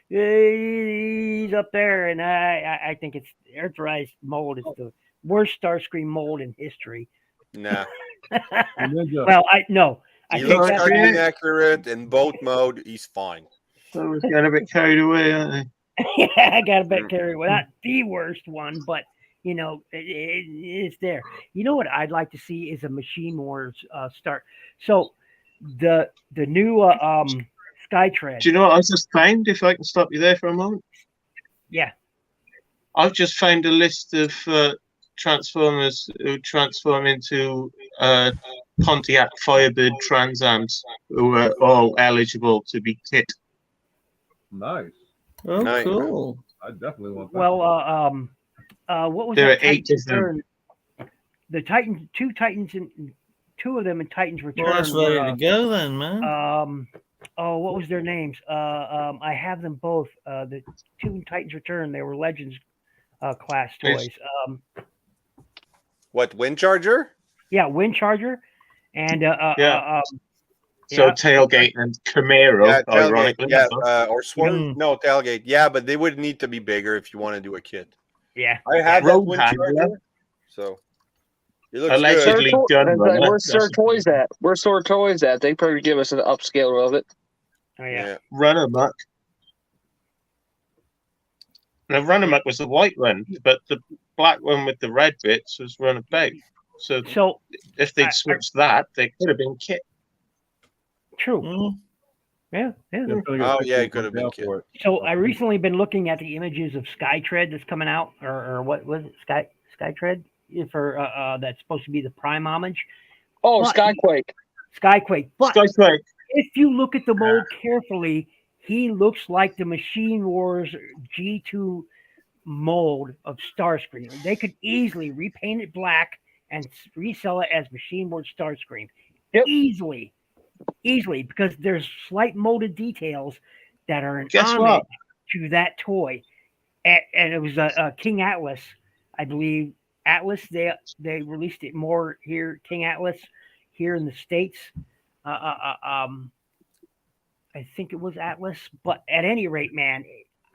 He's up there, and I think it's Earthrise mold is the worst Starscream mold in history. Nah. Well, I He looks cartoon accurate in both mode. He's fine. I was getting a bit carried away, aren't they? Yeah, I got a bit carried away. Not the worst one, but it's there. You know what I'd like to see is a Machine Wars start. So the new Skytread. Do you know what I just found? If I can stop you there for a moment. Yeah. I've just found a list of Transformers who transform into Pontiac Firebird Transams who are all eligible to be kit. Nice. Oh, Nice. cool. I definitely want that. Well, what was There that? are 8 Titans of them. Return? The Titans, two of them in Titans Return. Well, that's ready to go then, man. What was their names? I have them both. The two in Titans Return, they were Legends class toys. What, Wind Charger? Yeah, Wind Charger, and So Tailgate and Camaro, Yeah, Tailgate. ironically. Yeah, or Swerve. Mm. No, Tailgate. Yeah, but they would need to be bigger if you want to do a kit. yeah. I have that Road Wind Handler. Charger, so it looks Allegedly good. done. Where's Sir Toys at? Where's Sir Toys at? They probably give us an upscale of it. Oh yeah. Run Amok. Now, Run Amok was the white one, but the black one with the red bits was Runabout. So if they'd switched that, they could have been kit. True. Mm. Yeah. Oh, yeah, it could have been kit. So I recently been looking at the images of Skytread that's coming out, or what was it? Skytread for that's supposed to be the prime homage. Oh, But- Skyquake. But Skyquake. if you look at the mold carefully, he looks like the Machine Wars G2 mold of Starscream. They could easily repaint it black and resell it as Machine Wars Starscream. Yep. Easily, because there's slight molded details that are an Guess homage what? to that toy. And it was King Atlas, I believe. Atlas, they released it more here. King Atlas here in the States. I think it was Atlas, but at any rate, man,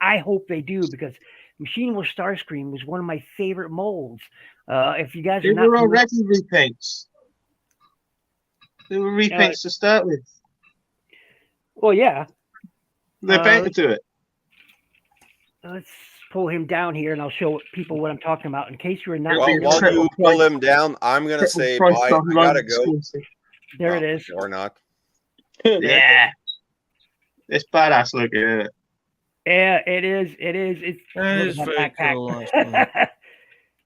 I hope they do because Machine Wars Starscream was one of my favorite molds. If you guys They are not were familiar- already repaints. They were repaints to start with. well, yeah. They're better to it. Let's pull him down here, and I'll show people what I'm talking about. In case you're not, While you pull him down, I'm gonna say bye. I gotta go. There it is. Or not. Yeah. It's badass looking, isn't it? Yeah, it is. It is. It's That look is at very that backpack. cool, actually.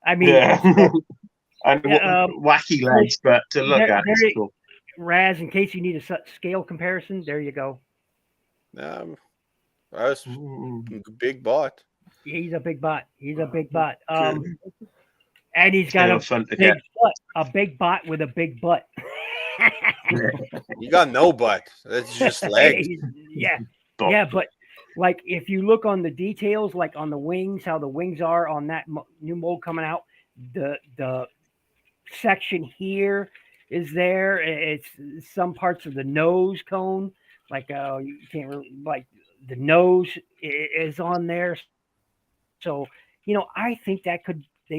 I mean, Yeah. And Yeah, wacky legs, but to look there- at, it's there- cool. Raz, in case you need a scale comparison, there you go. That was big bot. He's a big bot. He's a big bot. True. And he's got Still a fun to big get. butt. A big bot with a big butt. You got no butt. That's just legs. Yeah. Yeah, but like if you look on the details, like on the wings, how the wings are on that new mold coming out, the section here is there. It's some parts of the nose cone, like you can't really like the nose is on there. So I think they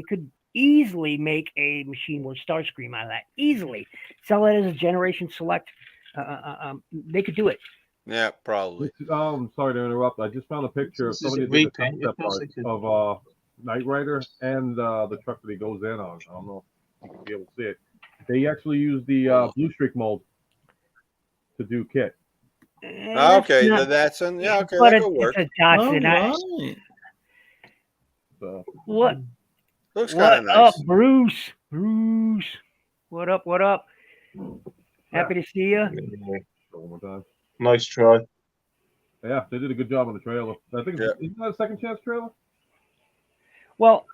could easily make a machine word Starscream out of that. Easily sell it as a Generation Select. They could do it. Yeah, probably. Sorry to interrupt. I just found a picture of This is somebody a that did repaint, the of course concept they art could. of Knight Rider and the truck that he goes in on. I don't know if you can be able to see it. They actually use the Blue Streak mold to do kit. Okay, that's an okay. But That could work. it's a Datsun. Right. So What Looks kind of nice. up, Bruce? Bruce, what up? What up? Happy to see you. one more time. Nice try. Yeah, they did a good job on the trailer. I think Yeah. isn't that a second chance trailer? Well,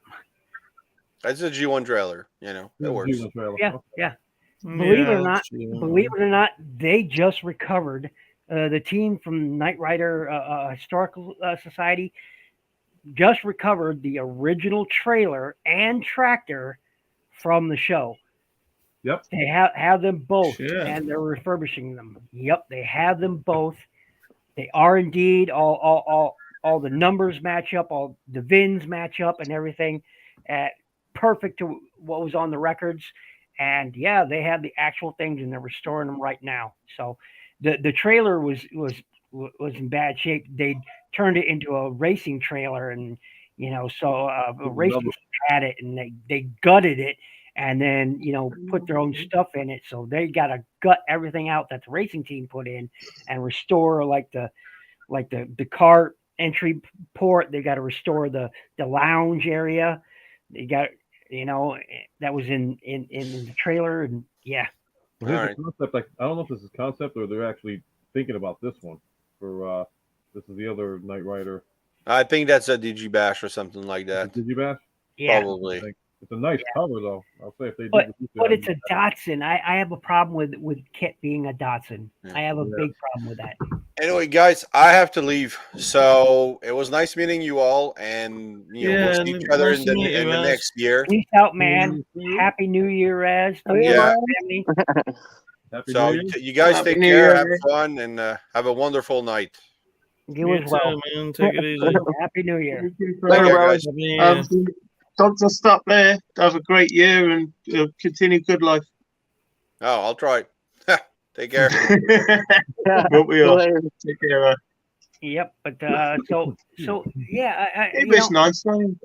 That's a G1 trailer. It works. G1 trailer. yeah, Okay. yeah. Believe it or not, Yeah. Believe it or not, they just recovered. The team from Knight Rider Historical Society just recovered the original trailer and tractor from the show. Yep. They have them both, Sure. and they're refurbishing them. Yep, they have them both. They are indeed all the numbers match up, all the VINs match up, and everything, perfect to what was on the records. And yeah, they have the actual things, and they're restoring them right now. So the trailer was in bad shape. They turned it into a racing trailer, and so a racing team had it, and they gutted it, and then put their own stuff in it. So they got to gut everything out that the racing team put in and restore like the car entry port. They got to restore the lounge area. They got that was in the trailer, and yeah. Well, here's All right. the concept. Like, I don't know if this is concept or they're actually thinking about this one. For this is the other Knight Rider. I think that's a DG Bash or something like that. Did you bash? Yeah. Probably. It's a nice cover though. I'll say if they But did it's a Datsun. I have a problem with Kit being a Datsun. I have a big problem with that. Anyway, guys, I have to leave. So it was nice meeting you all, and we'll see each other nice in to meet you, the Raz. next year. Peace out, man. Happy New Year, Raz. To you and Yeah. your family. Happy So New Year. you guys Happy take New care, Year, have man. fun, and have a wonderful night. You as well. too, man. Take it easy. Happy New Year. Take care, guys. Happy New Year. Don't just stop there. Have a great year and continue good life. Oh, I'll try. Take care. What we are. Later. Take care. Yep. But so yeah, It was nice, man.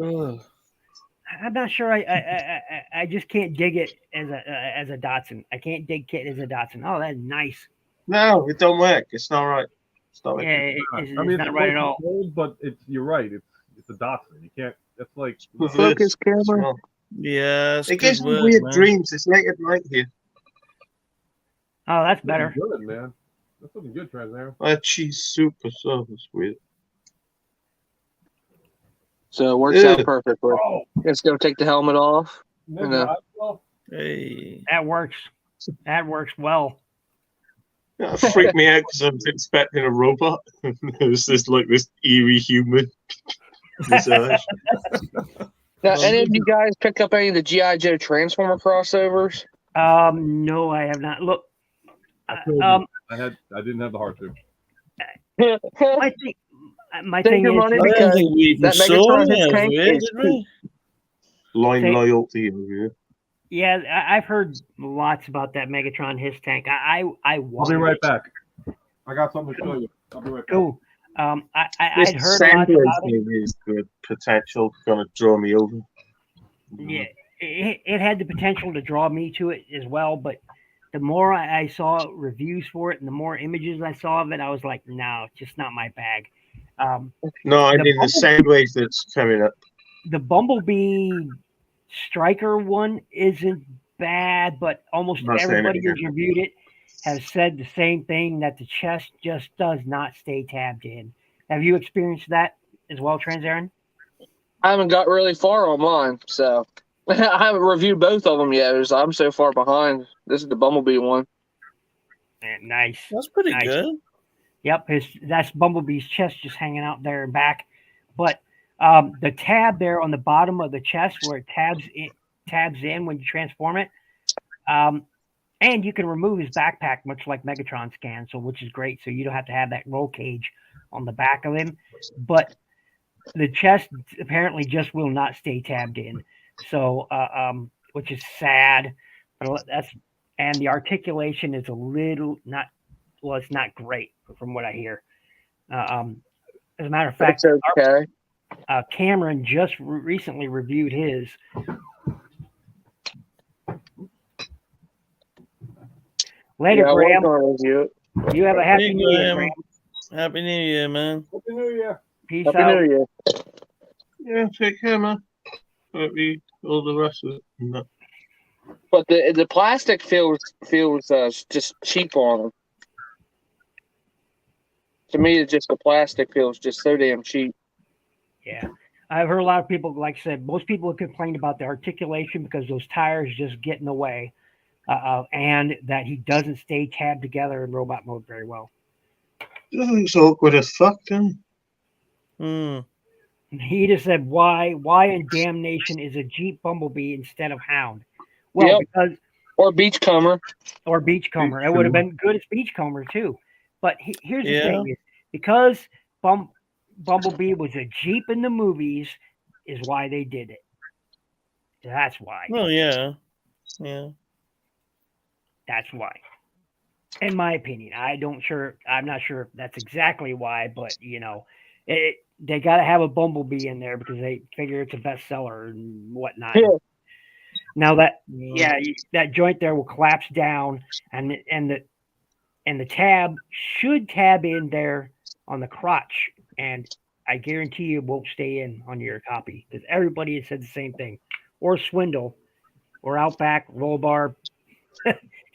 I'm not sure. I just can't dig it as a Datsun. I can't dig Kit as a Datsun. Oh, that's nice. No, it don't work. It's not right. It's not Yeah, right. it's I mean, not right at all. Old, but you're right. It's a Datsun. You can't. That's like Focus camera. Small. Yeah, it's It gives good me work, weird man. dreams. It's late at night here. Oh, that's better. Good, man. That's looking good, Transnera. That cheese super sauce is weird. So it works out Ew. perfectly. Oh, Just go take the helmet off. Ninja, well, Hey. That works. That works well. That freaked me out because I was expecting a robot. It was just like this eerie human. Visage. Now, any of you guys pick up any of the G.I. Joe Transformer crossovers? No, I have not. Look, I told you. I didn't have the heart to. my Take thing your is, money I because don't think we even that saw Megatron it, his tank did is we? Line Say- loyalty over here. yeah, I've heard lots about that Megatron his tank. I I'll want be it. right back. I got something to show you. I'll be right back. Cool. I'd This heard lots Sandwich about it. thing is good potential. Gonna draw me over. Yeah, it had the potential to draw me to it as well, but the more I saw reviews for it and the more images I saw of it, I was like, no, it's just not my bag. No, I The mean the sound waves that's coming up. The Bumblebee Striker one isn't bad, but almost Not saying everybody it who's again. reviewed it has said the same thing, that the chest just does not stay tabbed in. Have you experienced that as well, Trans Aaron? I haven't got really far on mine, so I haven't reviewed both of them yet. I'm so far behind. This is the Bumblebee one. Nice. That's pretty Nice. good. Yep, that's Bumblebee's chest just hanging out there and back. But the tab there on the bottom of the chest where it tabs in when you transform it, and you can remove his backpack much like Megatron's can, so which is great. So you don't have to have that roll cage on the back of him. But the chest apparently just will not stay tabbed in, so which is sad. But and the articulation is a little not. Well, it's not great from what I hear. As a matter of fact, It's okay. Cameron just recently reviewed his. Later, Yeah, Graham. review it. You have a happy Hey, New Year, Graham. Graham. Happy New Year, man. Happy New Year. Peace Happy out. New Year. Yeah, take care, man. Hope you all the rest of it. And that. But the plastic feels just cheap on them. To me, it's just the plastic feels just so damn cheap. Yeah. I've heard a lot of people, like I said, most people have complained about the articulation because those tires just get in the way, and that he doesn't stay tabbed together in robot mode very well. It's awkward as fuck, then. He just said, why in damnation is a Jeep Bumblebee instead of Hound? Well, Yep. because Or Beachcomber. or Beachcomber. It would have been good as Beachcomber too. But here's the thing: is because Bumblebee was a Jeep in the movies, is why they did it. That's why. Well, yeah. That's why. In my opinion, I'm not sure if that's exactly why, but they got to have a Bumblebee in there because they figure it's a bestseller and whatnot. Yeah. Now that joint there will collapse down, and the tab should tab in there on the crotch, and I guarantee you it won't stay in on your copy because everybody has said the same thing. Or Swindle, or Outback, Roll Bar.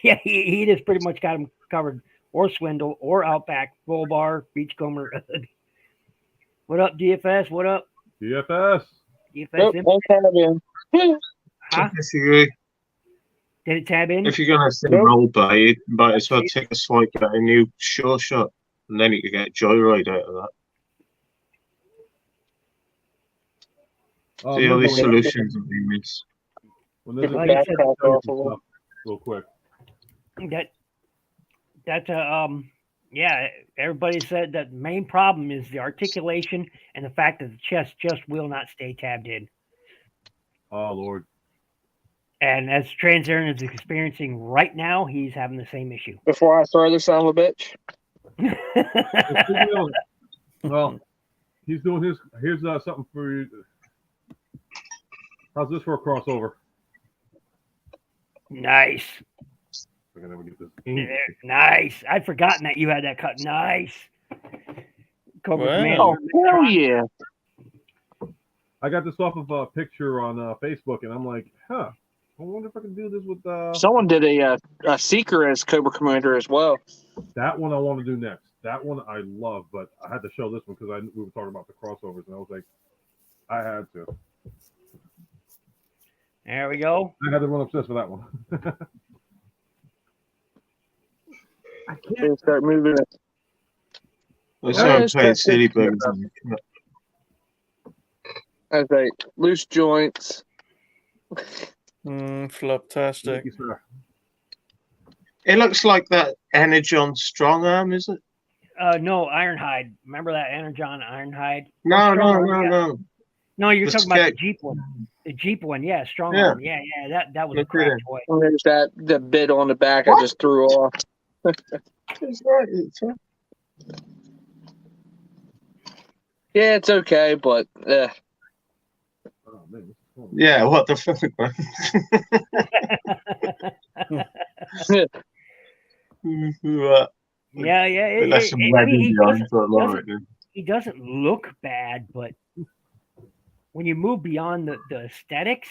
Yeah, he just pretty much got them covered. Or Swindle, or Outback, Roll Bar, Beachcomber. What up, DFS? What up? DFS. Nope, DFS? won't tab in. Huh? Disagree. Did it tab in? If you're going to say roll by, you might as well take a swipe at a new sure shot, and then you can get Joyride out of that. The only solutions that we miss. When there's Like I said, stuff, real quick. That's yeah, everybody said that the main problem is the articulation and the fact that the chest just will not stay tabbed in. Oh Lord. And as Trans Aaron is experiencing right now, he's having the same issue. Before I throw this son of a bitch. Well, he's doing his. Here's something for you. How's this for a crossover? Nice. I can never get this. Nice. I'd forgotten that you had that cut. Nice. Cobra Wow. Commander. Oh, hell yeah. I got this off of a picture on Facebook, and I'm like, huh. I wonder if I can do this with Someone did a Seeker as Cobra Commander as well. that one. I want to do next. That one I love, but I had to show this one because we were talking about the crossovers, and I was like, I had to. There we go. I had to run upstairs for that one. I They can't. start moving it. I started playing Silly Bones. As a loose joints. Floptastic. Thank you, sir. It looks like that Energon Strong Arm, is it? No, Ironhide. Remember that Energon Ironhide? No. No, you're The talking about the sketch. Jeep one. The Jeep one, yeah, Strong Yeah. Arm. Yeah, that was a Look at crap it. toy. And there's the bit on the back I just threw off. It's right. It's right. Yeah, it's okay, but Oh, man, this is fun. Yeah, what the fuck, man? Right. Yeah. But that's some I mean, wedding he behind doesn't, for a he lot doesn't, of it. he doesn't look bad, but when you move beyond the aesthetics,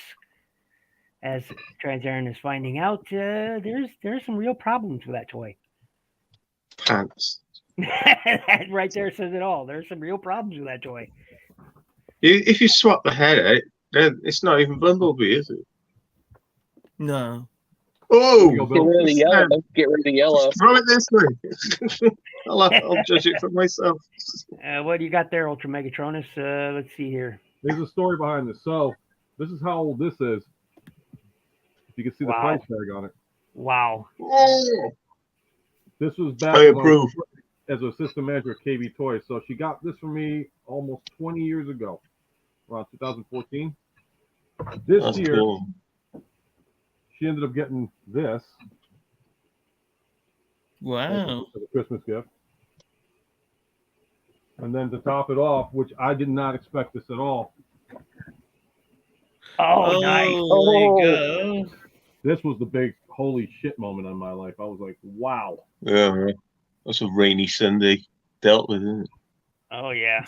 as Transaren is finding out, there's some real problems with that toy. Pants. That right there says it all. There's some real problems with that toy. If you swap the head out, then it's not even Bumblebee, is it? No. Oh, Go, Get Bill. rid of the yellow. Get rid of the yellow. throw it this way. I'll judge it for myself. What do you got there, Ultra Megatronus? Let's see here. There's a story behind this. So this is how old this is. If you can see the Wow. price tag on it. Wow. Oh, This was back I when I was approve. as a assistant manager at KB Toys. So she got this for me almost 20 years ago, around 2014. This That's year, cool. she ended up getting this Wow. as a Christmas gift. And then to top it off, which I did not expect this at all, Oh, nice. There you go. this was the big holy shit moment in my life. I was like, wow. Yeah, that's a rainy Sunday dealt with, isn't it? Oh, yeah.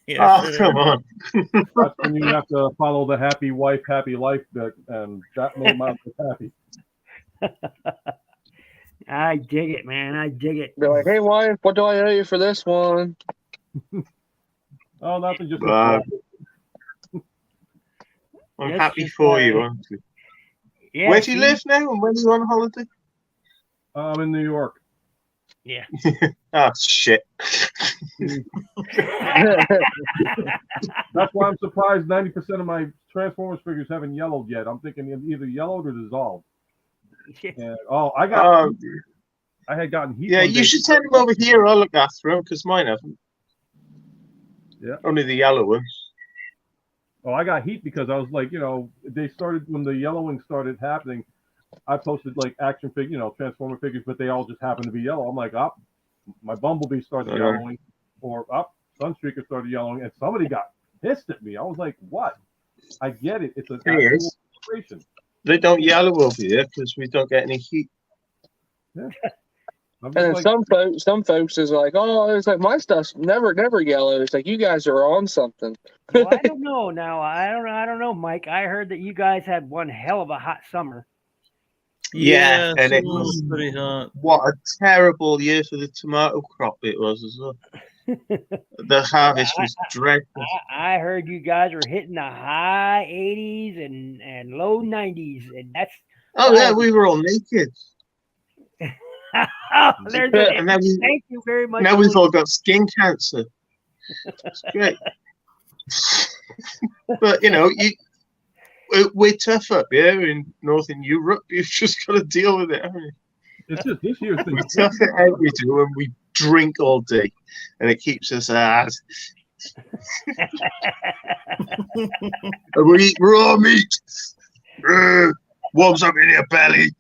Yes, Oh, it come is. on. That's when you have to follow the happy wife, happy life bit, and that made my life happy. I dig it, man. I dig it. They're like, hey, wife, what do I owe you for this one? Oh, nothing, just Wow. I'm Yes, happy just, for you, honestly. Yeah, Where do you see? live now and when are you on holiday? I'm in New York. Yeah. Ah, shit. That's why I'm surprised 90% of my Transformers figures haven't yellowed yet. I'm thinking either yellowed or dissolved. And, I had gotten heat. Yeah, one you day. should send them over here. I'll look after them because mine haven't. Yeah. Only the yellow ones. Oh, I got heat because I was like, they started when the yellowing started happening. I posted like action figure, Transformer figures, but they all just happened to be yellow. I'm like, my Bumblebee started yellowing, or Sunstreaker started yellowing, and somebody got pissed at me. I was like, what? I get it. It's an actual situation. They don't yellow over here because we don't get any heat. Yeah. And then some folks is like, oh, it's like my stuff's never yellow. It's like you guys are on something. Well, I don't know now. I don't know, Mike. I heard that you guys had one hell of a hot summer. Yeah, and it summer was pretty hot. what a terrible year for the tomato crop it was as well. The harvest was dreadful. I heard you guys were hitting the high 80s and low 90s, and that's Oh yeah, we were all naked. there's And now thank you very much. now we've all got skin cancer. It's great. But we're tough up here in Northern Europe. You've just got to deal with it, haven't you? It's just this year's thing. We tough it out, we do, and we drink all day, and it keeps us hard. And we eat raw meat. Warms up in your belly.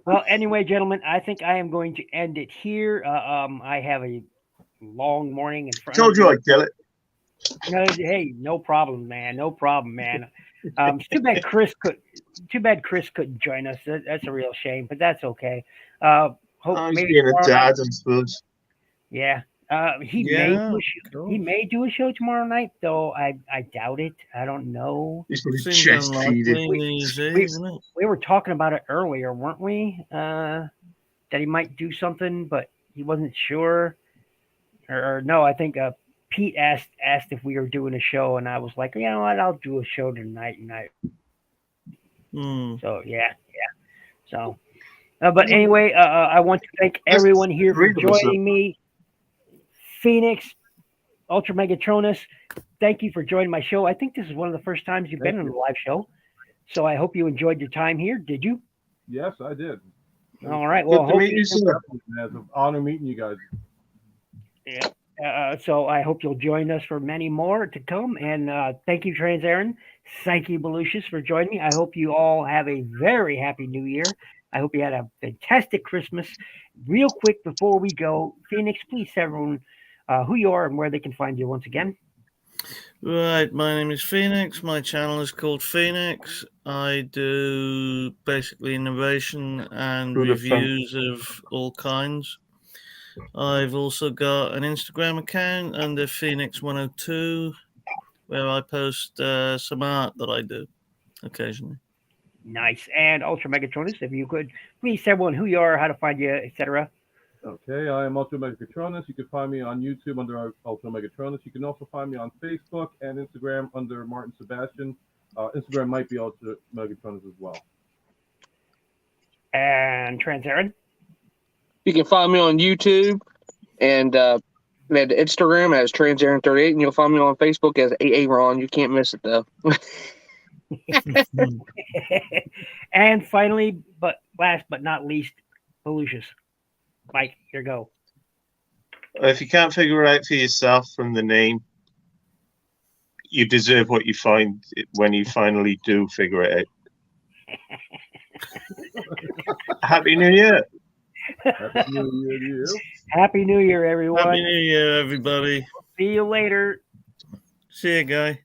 Well, anyway, gentlemen, I think I am going to end it here. I have a long morning in front Told of you me. I'd kill it. No, hey, no problem, man. No problem, man. It's too bad Chris couldn't join us. That's a real shame, but that's okay. Hope I was maybe being a tomorrow dad, night- I suppose. Yeah. He may do a show tomorrow night, though I doubt it. I don't know. He's probably Seems chest unlikely feeding. these days, isn't it? We were talking about it earlier, weren't we? That he might do something, but he wasn't sure. Or no, I think Pete asked if we were doing a show, and I was like, you know what, I'll do a show tonight. So yeah. So, but anyway, I want to thank everyone here for joining me. Phoenix, Ultra Megatronus, thank you for joining my show. I think this is one of the first times you've been on a live show, so I hope you enjoyed your time here. Did you? Yes, I did. All right. Well, Good to meet you, sir. It's an honor meeting you guys. Yeah. So I hope you'll join us for many more to come. And thank you, Transaren, Psyche Belucius, for joining me. I hope you all have a very happy New Year. I hope you had a fantastic Christmas. Real quick before we go, Phoenix, please tell everyone who you are and where they can find you once again. Right, my name is Phoenix. My channel is called Phoenix. I do basically narration and Through the front. reviews of all kinds. I've also got an Instagram account under Phoenix102 where I post some art that I do occasionally. Nice. And Ultra Megatronus, if you could please tell everyone who you are, how to find you, etc. Okay, I am Ultra Megatronus. You can find me on YouTube under Ultra Megatronus. You can also find me on Facebook and Instagram under Martin Sebastian. Instagram might be Ultra Megatronus as well. And Trans Aaron. You can find me on YouTube and Instagram as TransAaron38, and you'll find me on Facebook as Aaron. You can't miss it though. And finally, but last but not least, Belucius. Mike, here go. If you can't figure it out for yourself from the name, you deserve what you find when you finally do figure it out. Happy New Year! Happy New Year to you. Happy New Year, everyone. Happy New Year, everybody. See you later. See you, guy.